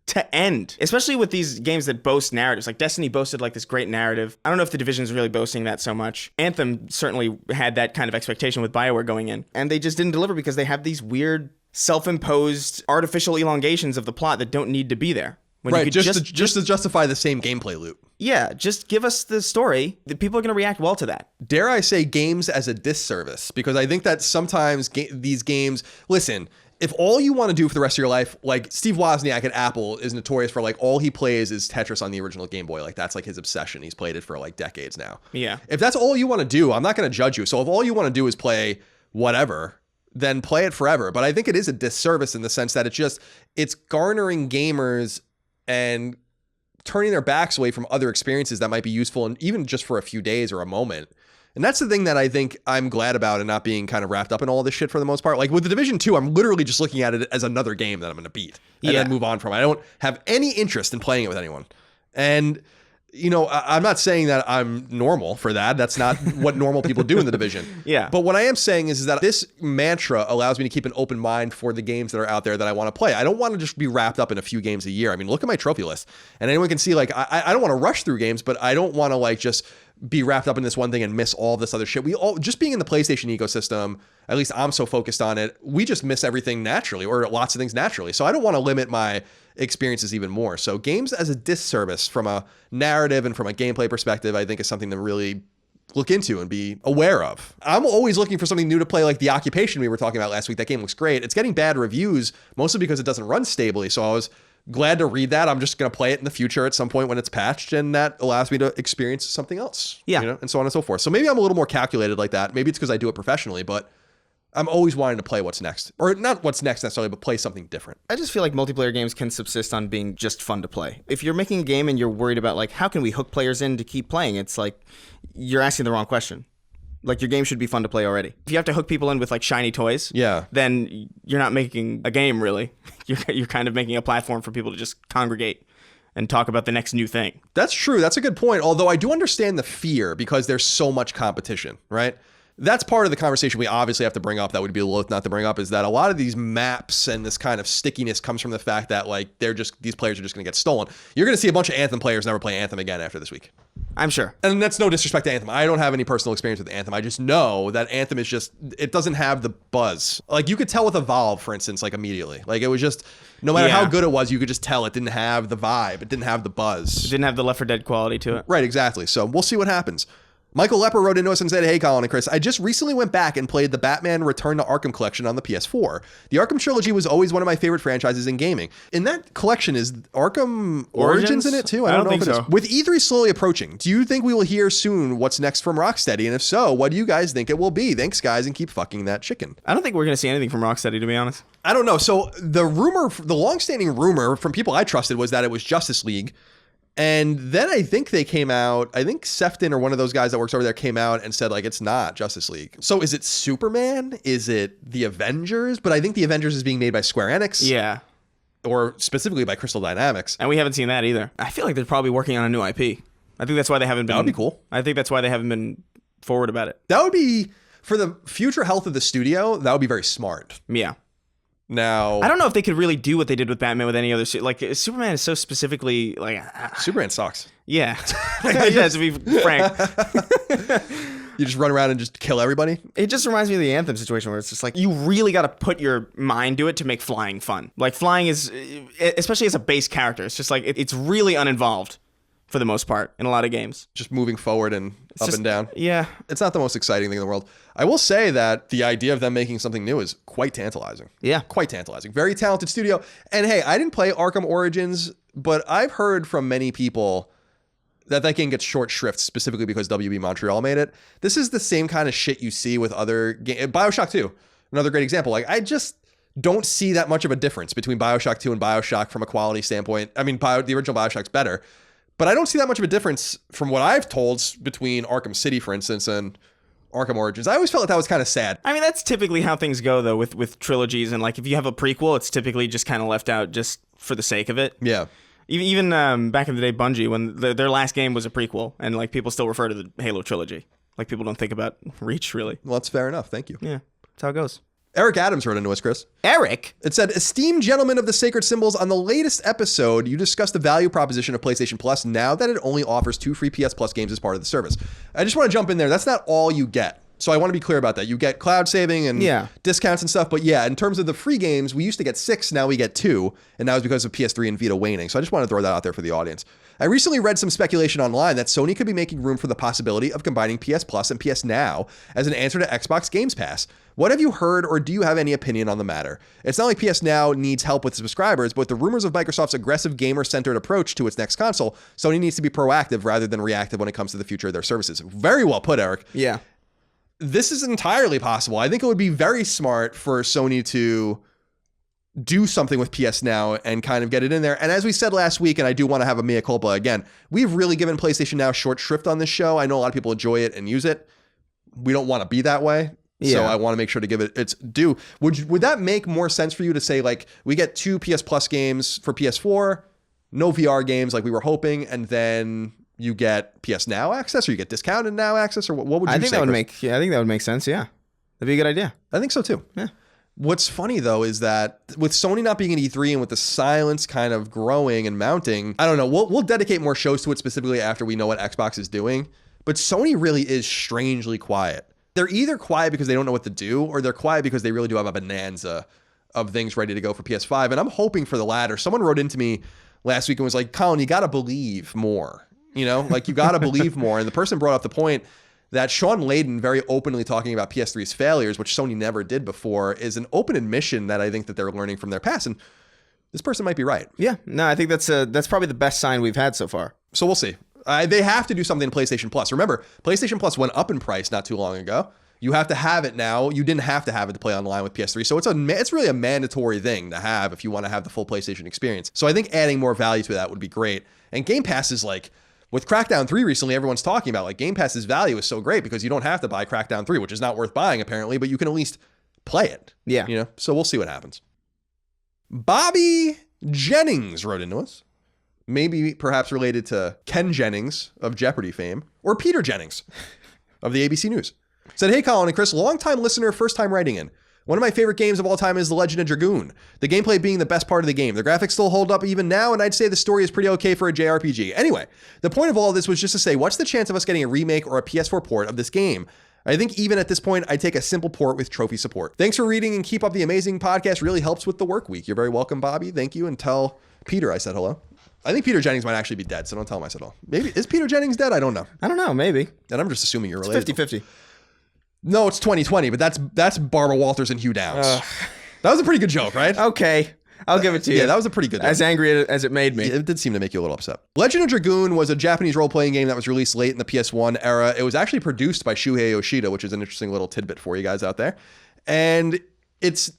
to end, especially with these games that boast narratives. Like Destiny boasted like this great narrative. I don't know if the Division's really boasting that so much. Anthem certainly had that kind of expectation with BioWare going in, and they just didn't deliver because they have these weird self-imposed artificial elongations of the plot that don't need to be there. When right, just to justify the same gameplay loop. Yeah, just give us the story. The people are going to react well to that. Dare I say games as a disservice? Because I think that sometimes these games, listen, if all you want to do for the rest of your life, like Steve Wozniak at Apple is notorious for, like, all he plays is Tetris on the original Game Boy. Like, that's like his obsession. He's played it for like decades now. Yeah. If that's all you want to do, I'm not going to judge you. So if all you want to do is play whatever, then play it forever. But I think it is a disservice in the sense that it's garnering gamers and turning their backs away from other experiences that might be useful, and even just for a few days or a moment. And that's the thing that I think I'm glad about, and not being kind of wrapped up in all this shit for the most part. Like with the Division 2, I'm literally just looking at it as another game that I'm going to beat and then move on from. I don't have any interest in playing it with anyone. And, you know, I'm not saying that I'm normal for that. That's not what normal people do in the Division. Yeah. But what I am saying is that this mantra allows me to keep an open mind for the games that are out there that I want to play. I don't want to just be wrapped up in a few games a year. I mean, look at my trophy list. And anyone can see, like, I don't want to rush through games, but I don't want to, like, just be wrapped up in this one thing and miss all this other shit. We all, just being in the PlayStation ecosystem, at least I'm so focused on it, we just miss everything naturally, or lots of things naturally. So I don't want to limit my experiences even more. So games as a disservice from a narrative and from a gameplay perspective, I think is something to really look into and be aware of. I'm always looking for something new to play, like The Occupation we were talking about last week. That game looks great. It's getting bad reviews, mostly because it doesn't run stably. So I was glad to read that. I'm just going to play it in the future at some point when it's patched, and that allows me to experience something else. Yeah. You know, and so on and so forth. So maybe I'm a little more calculated like that. Maybe it's because I do it professionally, but I'm always wanting to play what's next. Or not what's next necessarily, but play something different. I just feel like multiplayer games can subsist on being just fun to play. If you're making a game and you're worried about, like, how can we hook players in to keep playing, it's like you're asking the wrong question. Like, your game should be fun to play already. If you have to hook people in with, like, shiny toys, then you're not making a game, really. You're kind of making a platform for people to just congregate and talk about the next new thing. That's true. That's a good point. Although I do understand the fear because there's so much competition, right? That's part of the conversation we obviously have to bring up, that would be loath not to bring up, is that a lot of these maps and this kind of stickiness comes from the fact that, like, these players are just going to get stolen. You're going to see a bunch of Anthem players never play Anthem again after this week. I'm sure. And that's no disrespect to Anthem. I don't have any personal experience with Anthem. I just know that Anthem is just, it doesn't have the buzz. Like, you could tell with Evolve, for instance, like, immediately. Like, it was just, no matter how good it was, you could just tell it didn't have the vibe. It didn't have the buzz. It didn't have the Left 4 Dead quality to it. Right, exactly. So we'll see what happens. Michael Lepper wrote into us and said, "Hey, Colin and Chris, I just recently went back and played the Batman Return to Arkham collection on the PS4. The Arkham trilogy was always one of my favorite franchises in gaming. In that collection, is Arkham Origins in it too? I don't know if it is. With E3 slowly approaching, do you think we will hear soon what's next from Rocksteady? And if so, what do you guys think it will be? Thanks, guys, and keep fucking that chicken." I don't think we're going to see anything from Rocksteady, to be honest. I don't know. So the longstanding rumor from people I trusted was that it was Justice League. And then I think they came out, I think Sefton or one of those guys that works over there came out and said, like, it's not Justice League. So is it Superman? Is it the Avengers? But I think the Avengers is being made by Square Enix. Yeah. Or specifically by Crystal Dynamics. And we haven't seen that either. I feel like they're probably working on a new IP. I think that's why they haven't been. That would be cool. I think that's why they haven't been forward about it. That would be, for the future health of the studio, that would be very smart. Yeah. Now, I don't know if they could really do what they did with Batman with any other like, Superman is so specifically like Superman sucks. Yeah. Yeah, to be frank. You just run around and just kill everybody. It just reminds me of the Anthem situation where it's just like you really got to put your mind to it to make flying fun. Like, flying is, especially as a base character, it's just like it's really uninvolved for the most part in a lot of games. Just moving forward and up and down. Yeah. It's not the most exciting thing in the world. I will say that the idea of them making something new is quite tantalizing. Yeah. Quite tantalizing. Very talented studio. And hey, I didn't play Arkham Origins, but I've heard from many people that game gets short shrift specifically because WB Montreal made it. This is the same kind of shit you see with other games. BioShock 2, another great example. Like, I just don't see that much of a difference between BioShock 2 and BioShock from a quality standpoint. I mean, the original BioShock's better, but I don't see that much of a difference from what I've told between Arkham City, for instance, and Arkham Origins. I always felt like that was kind of sad. I mean, that's typically how things go, though, with trilogies. And, like, if you have a prequel, it's typically just kind of left out just for the sake of it. Yeah. Even back in the day, Bungie, when their last game was a prequel, and, like, people still refer to the Halo trilogy. Like, people don't think about Reach, really. Well, that's fair enough. Thank you. Yeah, that's how it goes. Eric Adams wrote into us, Chris. Eric? It said, esteemed gentlemen of the sacred symbols, on the latest episode, you discussed the value proposition of PlayStation Plus now that it only offers 2 free PS Plus games as part of the service. I just want to jump in there. That's not all you get. So I want to be clear about that. You get cloud saving and discounts and stuff. But yeah, in terms of the free games, we used to get 6, now we get 2. And that was because of PS3 and Vita waning. So I just want to throw that out there for the audience. I recently read some speculation online that Sony could be making room for the possibility of combining PS Plus and PS Now as an answer to Xbox Games Pass. What have you heard, or do you have any opinion on the matter? It's not like PS Now needs help with subscribers, but with the rumors of Microsoft's aggressive gamer-centered approach to its next console, Sony needs to be proactive rather than reactive when it comes to the future of their services. Very well put, Eric. Yeah. This is entirely possible. I think it would be very smart for Sony to do something with PS Now and kind of get it in there. And as we said last week, and I do want to have a mea culpa again, we've really given PlayStation Now short shrift on this show. I know a lot of people enjoy it and use it. We don't want to be that way. Yeah. So I want to make sure to give it its due. Would that make more sense for you to say, like, we get 2 PS Plus games for PS4, no VR games like we were hoping, and then you get PS Now access, or you get discounted Now access, or what would you say? I think that would make sense. Yeah, that'd be a good idea. I think so too. Yeah. What's funny though is that with Sony not being at E3 and with the silence kind of growing and mounting, I don't know. We'll dedicate more shows to it specifically after we know what Xbox is doing. But Sony really is strangely quiet. They're either quiet because they don't know what to do, or they're quiet because they really do have a bonanza of things ready to go for PS5. And I'm hoping for the latter. Someone wrote into me last week and was like, Colin, you got to believe more. You know, like, you got to believe more. And the person brought up the point that Sean Layden very openly talking about PS3's failures, which Sony never did before, is an open admission that I think that they're learning from their past. And this person might be right. Yeah, no, I think that's probably the best sign we've had so far. So we'll see. They have to do something in PlayStation Plus. Remember, PlayStation Plus went up in price not too long ago. You have to have it now. You didn't have to have it to play online with PS3. So it's really a mandatory thing to have if you want to have the full PlayStation experience. So I think adding more value to that would be great. And Game Pass is like, with Crackdown 3 recently, everyone's talking about, like, Game Pass's value is so great because you don't have to buy Crackdown 3, which is not worth buying apparently, but you can at least play it. Yeah. You know, so we'll see what happens. Bobby Jennings wrote into us. Maybe perhaps related to Ken Jennings of Jeopardy fame, or Peter Jennings of the ABC News. Said, hey, Colin and Chris, long-time listener, first-time writing in. One of my favorite games of all time is The Legend of Dragoon, the gameplay being the best part of the game. The graphics still hold up even now, and I'd say the story is pretty okay for a JRPG. Anyway, the point of all of this was just to say, what's the chance of us getting a remake or a PS4 port of this game? I think even at this point, I'd take a simple port with trophy support. Thanks for reading, and keep up the amazing podcast. Really helps with the work week. You're very welcome, Bobby. Thank you, and tell Peter I said hello. I think Peter Jennings might actually be dead, so don't tell him I said hello. Maybe, is Peter Jennings dead? I don't know. I don't know, maybe. And I'm just assuming you're related. 50-50. No, it's 2020, but that's Barbara Walters and Hugh Downs. That was a pretty good joke, right? Okay. I'll give it to you. Yeah, that was a pretty good joke. As angry as it made me. It did seem to make you a little upset. Legend of Dragoon was a Japanese role-playing game that was released late in the PS1 era. It was actually produced by Shuhei Yoshida, which is an interesting little tidbit for you guys out there. And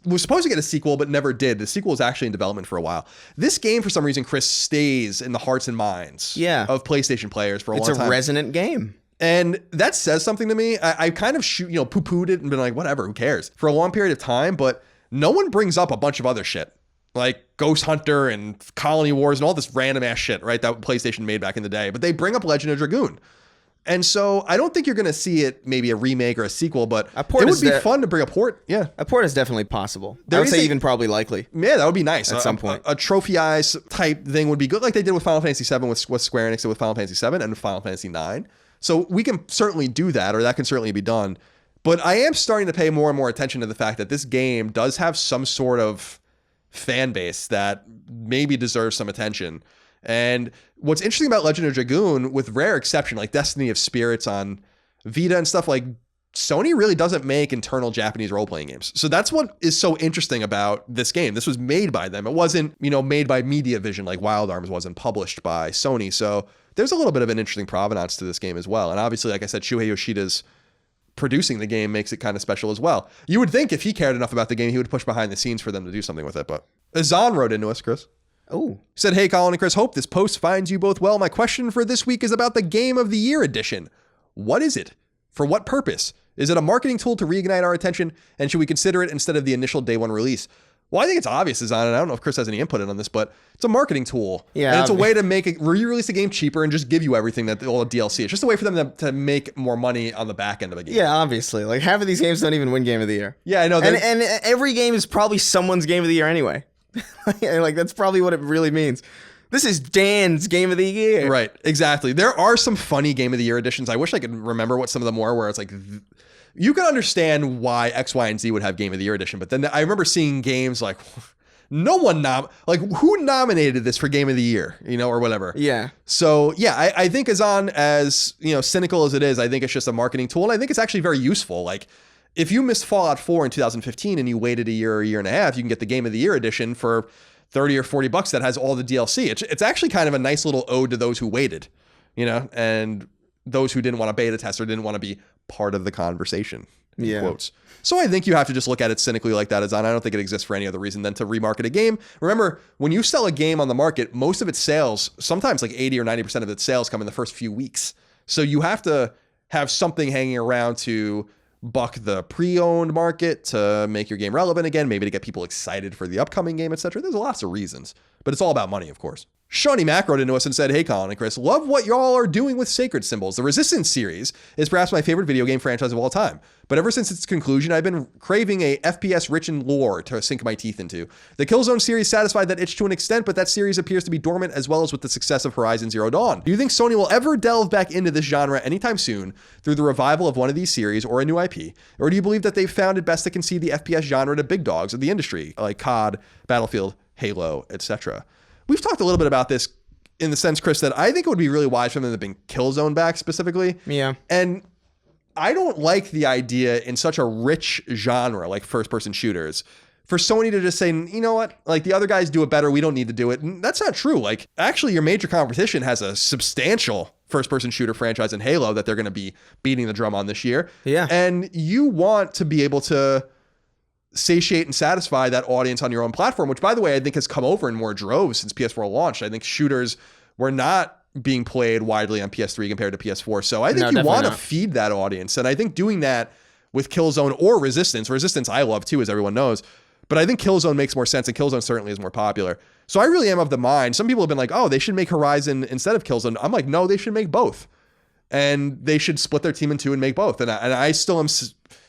was supposed to get a sequel, but never did. The sequel was actually in development for a while. This game, for some reason, Chris, stays in the hearts and minds of PlayStation players for a long time. It's a resonant game. And that says something to me. I kind of poo-pooed it and been like, whatever, who cares? For a long period of time, but no one brings up a bunch of other shit. Like Ghost Hunter and Colony Wars and all this random ass shit, right? That PlayStation made back in the day. But they bring up Legend of Dragoon. And so I don't think you're going to see it, maybe a remake or a sequel, but it would be fun to bring a port. Yeah. A port is definitely possible. I would say even probably likely. Yeah, that would be nice. At some point. A trophy-ized type thing would be good, like they did with Final Fantasy VII, with Square Enix did with Final Fantasy VII and Final Fantasy IX. So we can certainly do that, or that can certainly be done. But I am starting to pay more and more attention to the fact that this game does have some sort of fan base that maybe deserves some attention. And what's interesting about Legend of Dragoon, with rare exception, like Destiny of Spirits on Vita and stuff, like Sony really doesn't make internal Japanese role-playing games. So that's what is so interesting about this game. This was made by them. It wasn't, made by Media Vision like Wild Arms wasn't published by Sony. So there's a little bit of an interesting provenance to this game as well. And obviously, like I said, Shuhei Yoshida's producing the game makes it kind of special as well. You would think if he cared enough about the game, he would push behind the scenes for them to do something with it. But Azan wrote into us, Chris. Oh. He said, "Hey, Colin and Chris, hope this post finds you both well. My question for this week is about the Game of the Year edition. What is it? For what purpose? Is it a marketing tool to reignite our attention? And should we consider it instead of the initial day one release?" Well, I think it's obvious, Azan, and I don't know if Chris has any input on this, but it's a marketing tool. Yeah. And it's a way to re-release a game cheaper and just give you everything that all the DLC. It's just a way for them to make more money on the back end of a game. Yeah, obviously. Like, half of these games don't even win Game of the Year. Yeah, I know. And every game is probably someone's Game of the Year anyway. Like, that's probably what it really means. This is Dan's Game of the Year. Right, exactly. There are some funny Game of the Year editions. I wish I could remember what some of them were, where it's like, you can understand why X, Y, and Z would have Game of the Year edition, but then I remember seeing games like, who nominated this for Game of the Year, or whatever. Yeah. So yeah, I think Azan, as cynical as it is, I think it's just a marketing tool, and I think it's actually very useful. Like, if you missed Fallout 4 in 2015 and you waited a year or a year and a half, you can get the Game of the Year edition for $30 or $40 that has all the DLC. It's actually kind of a nice little ode to those who waited, and those who didn't want to beta test or didn't want to be part of the conversation. Yeah. Quotes. So I think you have to just look at it cynically like that, Azan. I don't think it exists for any other reason than to remarket a game. Remember, when you sell a game on the market, most of its sales, sometimes like 80 or 90% of its sales come in the first few weeks. So you have to have something hanging around to buck the pre-owned market, to make your game relevant again, maybe to get people excited for the upcoming game, etc. There's lots of reasons, but it's all about money, of course. Shawnee Mack wrote into us and said, "Hey, Colin and Chris, love what y'all are doing with Sacred Symbols. The Resistance series is perhaps my favorite video game franchise of all time. But ever since its conclusion, I've been craving a FPS rich in lore to sink my teeth into. The Killzone series satisfied that itch to an extent, but that series appears to be dormant, as well as with the success of Horizon Zero Dawn. Do you think Sony will ever delve back into this genre anytime soon through the revival of one of these series or a new IP? Or do you believe that they've found it best to concede the FPS genre to big dogs of the industry, like COD, Battlefield, Halo, etc.? We've talked a little bit about this in the sense, Chris, that I think it would be really wise for them to bring Killzone back specifically. Yeah. And I don't like the idea in such a rich genre like first-person shooters for Sony to just say, you know what, like the other guys do it better, we don't need to do it. And that's not true. Like, actually, your major competition has a substantial first-person shooter franchise in Halo that they're going to be beating the drum on this year. Yeah. And you want to be able to satiate and satisfy that audience on your own platform, which, by the way, I think has come over in more droves since PS4 launched. I think shooters were not being played widely on PS3 compared to PS4. So I think you want to feed that audience. And I think doing that with Killzone or Resistance I love too, as everyone knows, but I think Killzone makes more sense, and Killzone certainly is more popular. So I really am of the mind. Some people have been like, oh, they should make Horizon instead of Killzone. I'm like, no, they should make both. And they should split their team in two and make both. And I still am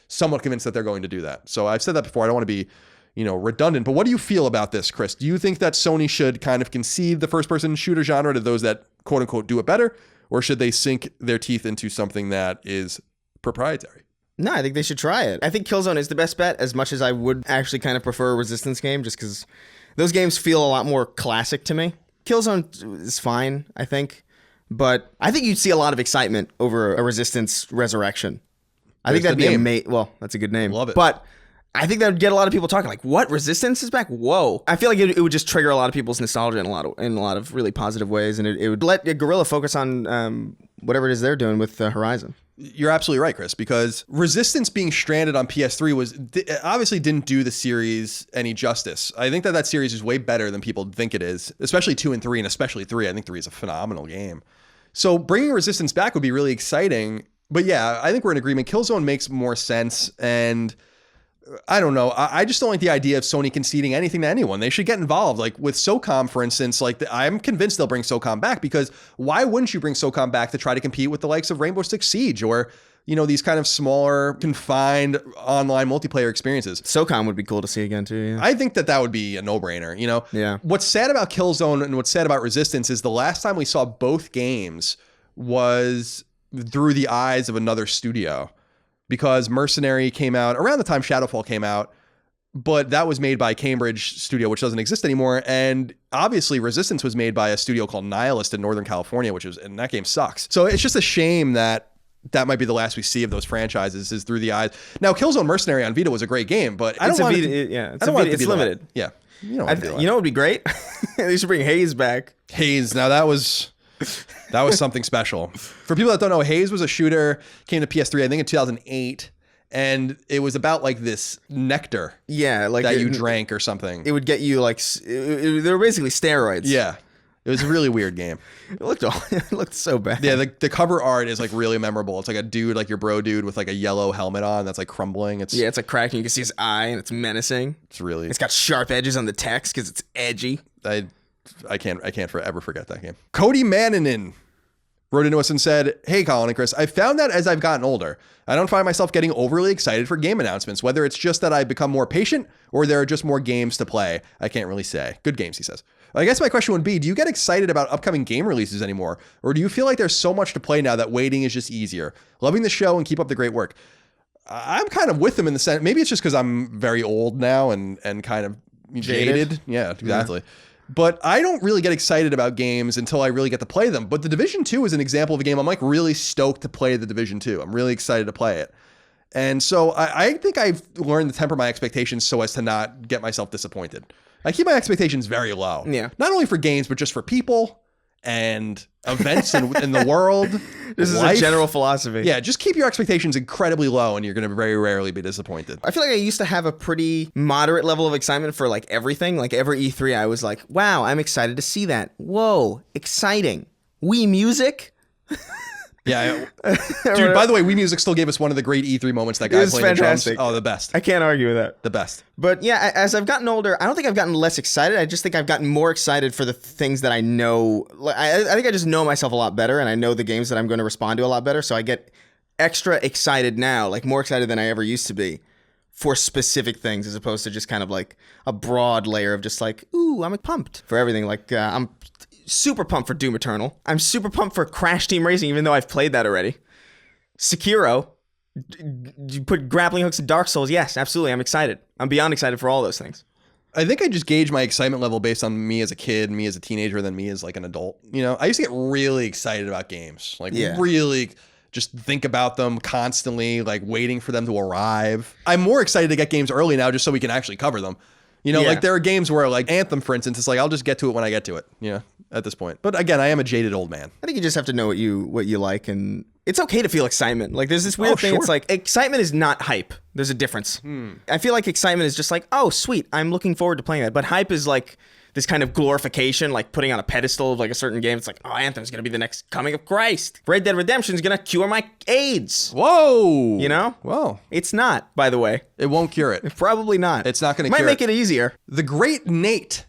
somewhat convinced that they're going to do that. So I've said that before. I don't want to be, redundant. But what do you feel about this, Chris? Do you think that Sony should kind of concede the first-person shooter genre to those that quote-unquote do it better? Or should they sink their teeth into something that is proprietary? No, I think they should try it. I think Killzone is the best bet, as much as I would actually kind of prefer a Resistance game, just because those games feel a lot more classic to me. Killzone is fine, I think. But I think you'd see a lot of excitement over a Resistance Resurrection. I think that'd be amazing. Well, that's a good name. Love it. But I think that would get a lot of people talking like, what? Resistance is back? Whoa. I feel like it would just trigger a lot of people's nostalgia in a lot of really positive ways. And it would let Guerrilla focus on whatever it is they're doing with Horizon. You're absolutely right, Chris, because Resistance being stranded on PS3 obviously didn't do the series any justice. I think that series is way better than people think it is, especially 2 and 3, and especially 3. I think 3 is a phenomenal game. So bringing Resistance back would be really exciting. But yeah, I think we're in agreement. Killzone makes more sense, and I don't know. I just don't like the idea of Sony conceding anything to anyone. They should get involved. Like with SOCOM, for instance, I'm convinced they'll bring SOCOM back, because why wouldn't you bring SOCOM back to try to compete with the likes of Rainbow Six Siege or, these kind of smaller, confined online multiplayer experiences? SOCOM would be cool to see again too. Yeah. I think that would be a no-brainer. Yeah. What's sad about Killzone and what's sad about Resistance is the last time we saw both games was through the eyes of another studio, because Mercenary came out around the time Shadowfall came out. but that was made by Cambridge Studio, which doesn't exist anymore. And obviously Resistance was made by a studio called Nihilist in Northern California, and that game sucks. So it's just a shame that might be the last we see of those franchises, is through the eyes. Now, Killzone Mercenary on Vita was a great game, but I don't want it. It's limited. Yeah. You know what would be great? They should bring Haze back. Haze. Now that was something special. For people that don't know, Haze was a shooter, came to PS3, I think in 2008. And it was about like this nectar, that you drank or something. It would get you like they were basically steroids. Yeah, it was a really weird game. It looked so bad. Yeah, the cover art is like really memorable. It's like a dude, like your bro dude, with like a yellow helmet on that's like crumbling. It's like cracking. You can see his eye, and it's menacing. It's got sharp edges on the text because it's edgy. I can't forever forget that game. Cody Mannanen wrote into us and said, "Hey, Colin and Chris, I found that as I've gotten older, I don't find myself getting overly excited for game announcements, whether it's just that I've become more patient or there are just more games to play. I can't really say. Good games," he says. I guess my question would be, do you get excited about upcoming game releases anymore? Or do you feel like there's so much to play now that waiting is just easier? Loving the show and keep up the great work. I'm kind of with him in the sense, maybe it's just because I'm very old now and kind of jaded. Yeah, exactly. Yeah. But I don't really get excited about games until I really get to play them. But The Division 2 is an example of a game I'm like really stoked to play The Division 2. I'm really excited to play it. And so I think I've learned to temper my expectations so as to not get myself disappointed. I keep my expectations very low. Yeah. Not only for games, but just for people and events in the world. This is a general philosophy. Yeah, just keep your expectations incredibly low and you're going to very rarely be disappointed. I feel like I used to have a pretty moderate level of excitement for like everything. Like every E3, I was like, wow, I'm excited to see that. Whoa, exciting. Wii Music? Yeah. Dude, by the way, Wii Music still gave us one of the great E3 moments. That guy playing the drums. Oh, the best. I can't argue with that. The best. But yeah, as I've gotten older, I don't think I've gotten less excited. I just think I've gotten more excited for the things that I know. I think I just know myself a lot better, and I know the games that I'm going to respond to a lot better. So I get extra excited now, like more excited than I ever used to be for specific things, as opposed to just kind of like a broad layer of just like, ooh, I'm pumped for everything. Like I'm super pumped for Doom Eternal. I'm super pumped for Crash Team Racing, even though I've played that already. Sekiro. You put grappling hooks in Dark Souls. Yes, absolutely. I'm excited. I'm beyond excited for all those things. I think I just gauge my excitement level based on me as a kid, me as a teenager, than me as like an adult. You know, I used to get really excited about games. Like really just think about them constantly, like waiting for them to arrive. I'm more excited to get games early now just so we can actually cover them. You know, like there are games where like Anthem, for instance, it's like I'll just get to it when I get to it, you know, at this point. But again, I am a jaded old man. I think you just have to know what you like, and it's okay to feel excitement. Like there's this weird thing. Sure. It's like excitement is not hype. There's a difference. I feel like excitement is just like, oh, sweet, I'm looking forward to playing that. But hype is like this kind of glorification, like putting on a pedestal of like a certain game. It's like, oh, Anthem's going to be the next coming of Christ. Red Dead Redemption's going to cure my AIDS. Whoa. You know? Whoa. It's not, by the way. It won't cure it. Probably not. It's not going to cure it. Might make it easier. The great Nate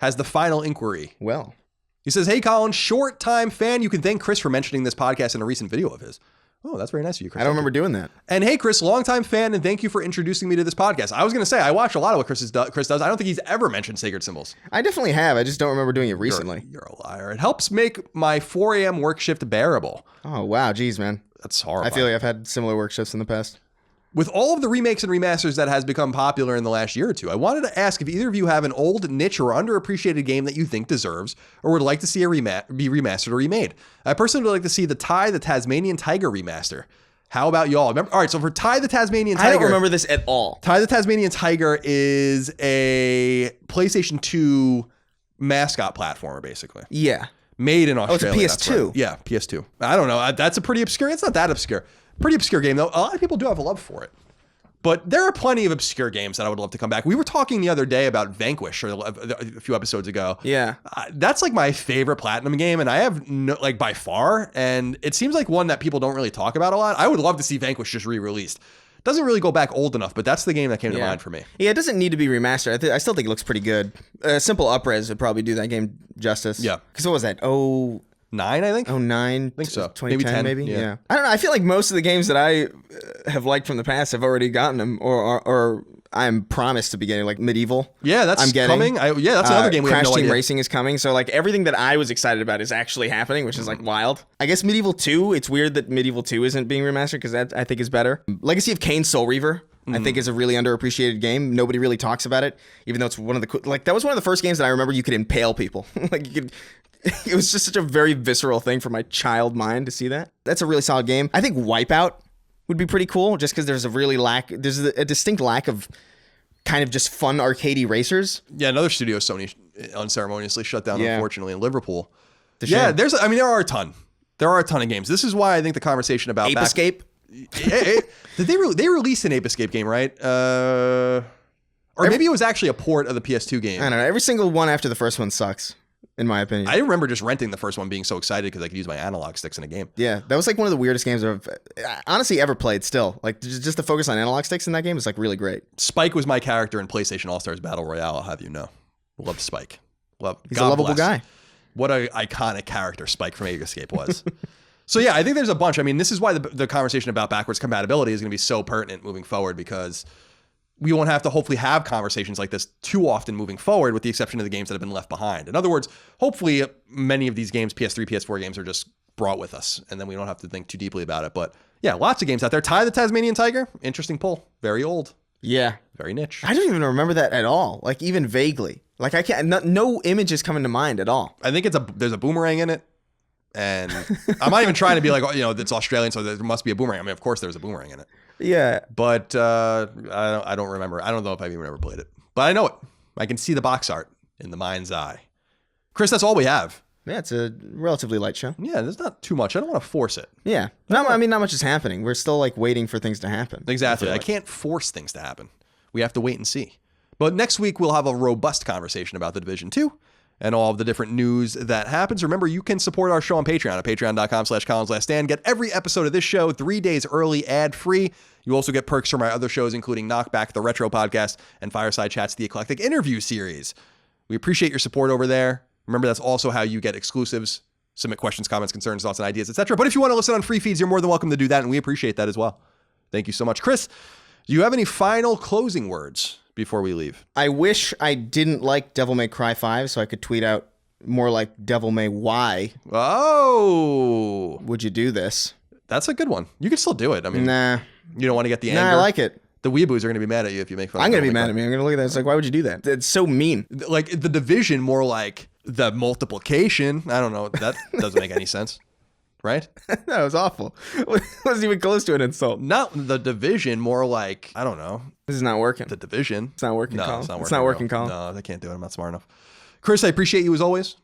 has the final inquiry. Well. He says, hey, Colin, short-time fan. You can thank Chris for mentioning this podcast in a recent video of his. Oh, that's very nice of you, Chris. I don't remember doing that. And hey, Chris, longtime fan, and thank you for introducing me to this podcast. I was going to say, I watch a lot of what Chris does. I don't think he's ever mentioned Sacred Symbols. I definitely have. I just don't remember doing it recently. You're a liar. It helps make my 4 a.m. work shift bearable. Oh, wow. Geez, man. That's horrible. I feel like I've had similar work shifts in the past. With all of the remakes and remasters that has become popular in the last year or two, I wanted to ask if either of you have an old, niche, or underappreciated game that you think deserves or would like to see be remastered or remade. I personally would like to see the Ty the Tasmanian Tiger remaster. How about y'all? All right, so for Ty the Tasmanian Tiger... I don't remember this at all. Ty the Tasmanian Tiger is a PlayStation 2 mascot platformer, basically. Yeah. Made in Australia. Oh, it's a PS2. Right. Yeah, PS2. I don't know. That's a pretty obscure... It's not that obscure. Pretty obscure game, though. A lot of people do have a love for it. But there are plenty of obscure games that I would love to come back. We were talking the other day about Vanquish a few episodes ago. Yeah. That's like my favorite Platinum game, and I have no, like by far, and it seems like one that people don't really talk about a lot. I would love to see Vanquish just re-released. Doesn't really go back old enough, but that's the game that came to mind for me. Yeah, it doesn't need to be remastered. I still think it looks pretty good. Simple upres would probably do that game justice. Yeah. Because what was that? 9, I think. 09? I think so. 2010, maybe 10. Maybe. Yeah. I don't know. I feel like most of the games that I have liked from the past have already gotten them, or I'm promised to be getting, like Medieval. Yeah, that's coming. That's another game we have no idea. Crash Team Racing is coming, so like everything that I was excited about is actually happening, which is like wild. I guess Medieval 2. It's weird that Medieval 2 isn't being remastered because that I think is better. Legacy of Kain Soul Reaver. I think is a really underappreciated game. Nobody really talks about it, even though it's one of the that was one of the first games that I remember you could impale people. Like you could. It was just such a very visceral thing for my child mind to see that. That's a really solid game. I think Wipeout would be pretty cool, just because there's a distinct lack of kind of just fun arcadey racers. Yeah, another studio Sony unceremoniously shut down, unfortunately, in Liverpool. Yeah, there are a ton. There are a ton of games. This is why I think the conversation about Ape Escape. Did they release an Ape Escape game, right? Or maybe it was actually a port of the PS2 game. I don't know. Every single one after the first one sucks, in my opinion. I remember just renting the first one, being so excited because I could use my analog sticks in a game. Yeah, that was like one of the weirdest games I've honestly ever played. Still, like just the focus on analog sticks in that game is like really great. Spike was my character in PlayStation All-Stars Battle Royale. I'll have you know, loved Spike. He's a lovable guy. What an iconic character Spike from Ape Escape was. So yeah, I think there's a bunch. I mean, this is why the conversation about backwards compatibility is going to be so pertinent moving forward, because we won't have to hopefully have conversations like this too often moving forward, with the exception of the games that have been left behind. In other words, hopefully many of these games, PS3, PS4 games, are just brought with us, and then we don't have to think too deeply about it. But yeah, lots of games out there. Ty the Tasmanian Tiger, interesting pull. Very old. Yeah. Very niche. I don't even remember that at all. Like even vaguely. Like I can't. No images coming to mind at all. I think there's a boomerang in it. And I'm not even trying to be like, it's Australian, so there must be a boomerang. I mean, of course there's a boomerang in it. Yeah. But I don't remember. I don't know if I've even ever played it. But I know it. I can see the box art in the mind's eye. Chris, that's all we have. Yeah, it's a relatively light show. Yeah, there's not too much. I don't want to force it. Yeah. I mean, not much is happening. We're still like waiting for things to happen. Exactly. I can't force things to happen. We have to wait and see. But next week, we'll have a robust conversation about The Division 2 and all of the different news that happens. Remember, you can support our show on Patreon at patreon.com/ColinsLastStand. Get every episode of this show 3 days early, ad-free. You also get perks from our other shows, including Knockback, the Retro Podcast, and Fireside Chats, the Eclectic Interview Series. We appreciate your support over there. Remember, that's also how you get exclusives, submit questions, comments, concerns, thoughts, and ideas, etc. But if you want to listen on free feeds, you're more than welcome to do that, and we appreciate that as well. Thank you so much. Chris, do you have any final closing words before we leave? I wish I didn't like Devil May Cry 5, so I could tweet out more like Devil May Why. Oh. Would you do this? That's a good one. You can still do it. I mean, nah. You don't want to get the anger? Nah, I like it. The weeaboos are going to be mad at you if you make fun I'm of going to be mad at me. I'm going to look at that. It's like, why would you do that? It's so mean. Like The Division, more like the multiplication. I don't know. That doesn't make any sense. Right? That was awful. It wasn't even close to an insult. Not The Division, more like, I don't know. This is not working. The Division. It's not working, No, Colin. it's not working. It's not working, Colin. No, I can't do it. I'm not smart enough. Chris, I appreciate you as always.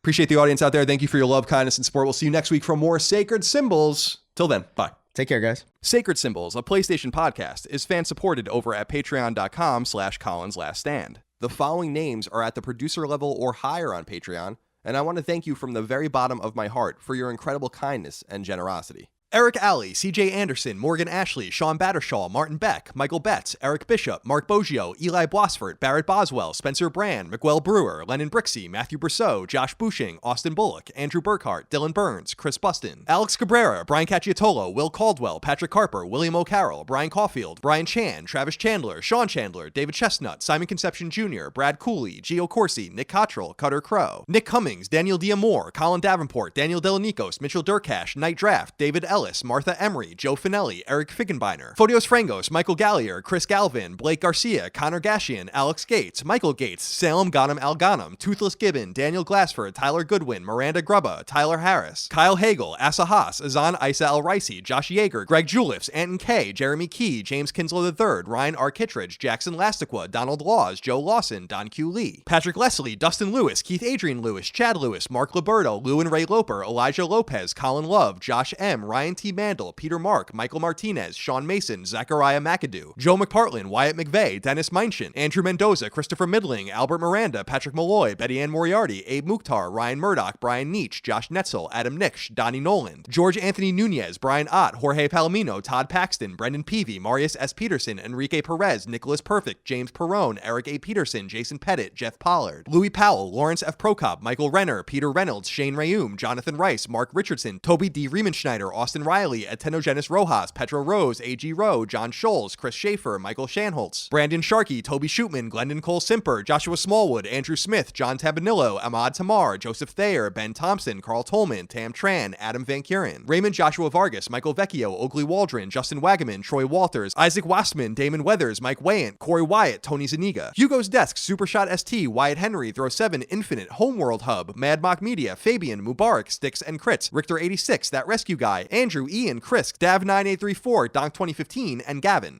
Appreciate the audience out there. Thank you for your love, kindness, and support. We'll see you next week for more Sacred Symbols. Till then, bye. Take care, guys. Sacred Symbols, a PlayStation podcast, is fan-supported over at patreon.com/ColinsLastStand. The following names are at the producer level or higher on Patreon, and I want to thank you from the very bottom of my heart for your incredible kindness and generosity. Eric Alley, CJ Anderson, Morgan Ashley, Sean Battershaw, Martin Beck, Michael Betts, Eric Bishop, Mark Boggio, Eli Blosford, Barrett Boswell, Spencer Brand, Miguel Brewer, Lennon Brixey, Matthew Brousseau, Josh Bushing, Austin Bullock, Andrew Burkhart, Dylan Burns, Chris Buston, Alex Cabrera, Brian Cacciatolo, Will Caldwell, Patrick Harper, William O'Carroll, Brian Caulfield, Brian Chan, Travis Chandler, Sean Chandler, David Chestnut, Simon Conception Jr., Brad Cooley, Gio Corsi, Nick Cottrell, Cutter Crow, Nick Cummings, Daniel Diamore, Colin Davenport, Daniel Delanikos, Mitchell Durkash, Night Draft, David Ellis, Martha Emery, Joe Finelli, Eric Fickenbeiner, Photios Frangos, Michael Gallier, Chris Galvin, Blake Garcia, Connor Gashian, Alex Gates, Michael Gates, Salem Ghanem Al Ghanem, Toothless Gibbon, Daniel Glassford, Tyler Goodwin, Miranda Grubba, Tyler Harris, Kyle Hagel, Asa Haas, Azan Isa El Ricey, Josh Yeager, Greg Juliffs, Anton K, Jeremy Key, James Kinslow III, Ryan R. Kittredge, Jackson Lastiqua, Donald Laws, Joe Lawson, Don Q. Lee, Patrick Leslie, Dustin Lewis, Keith Adrian Lewis, Chad Lewis, Mark Liberto, Lou and Ray Loper, Elijah Lopez, Colin Love, Josh M, Ryan T. Mandel, Peter Mark, Michael Martinez, Sean Mason, Zachariah McAdoo, Joe McPartlin, Wyatt McVeigh, Dennis Meinchin, Andrew Mendoza, Christopher Middling, Albert Miranda, Patrick Malloy, Betty Ann Moriarty, Abe Mukhtar, Ryan Murdoch, Brian Nietzsche, Josh Netzel, Adam Nix, Donnie Nolan, George Anthony Nunez, Brian Ott, Jorge Palomino, Todd Paxton, Brendan Peavy, Marius S. Peterson, Enrique Perez, Nicholas Perfect, James Perrone, Eric A. Peterson, Jason Pettit, Jeff Pollard, Louis Powell, Lawrence F. Prokop, Michael Renner, Peter Reynolds, Shane Rayum, Jonathan Rice, Mark Richardson, Toby D. Riemenschneider, Austin Justin Riley, Etenogenis Rojas, Petro Rose, A.G. Rowe, John Scholes, Chris Schaefer, Michael Shanholtz, Brandon Sharkey, Toby Shootman, Glendon Cole Simper, Joshua Smallwood, Andrew Smith, John Tabanillo, Ahmad Tamar, Joseph Thayer, Ben Thompson, Carl Tolman, Tam Tran, Adam Van Kuren, Raymond Joshua Vargas, Michael Vecchio, Oakley Waldron, Justin Wagaman, Troy Walters, Isaac Wastman, Damon Weathers, Mike Wayant, Corey Wyatt, Tony Zaniga, Hugo's Desk, Supershot ST, Wyatt Henry, Throw 7, Infinite, Homeworld Hub, Mad Mock Media, Fabian, Mubarak, Sticks and Crits, Richter86, That Rescue Guy, Andrew, Ian, Chris, Dav9834, Donk2015, and Gavin.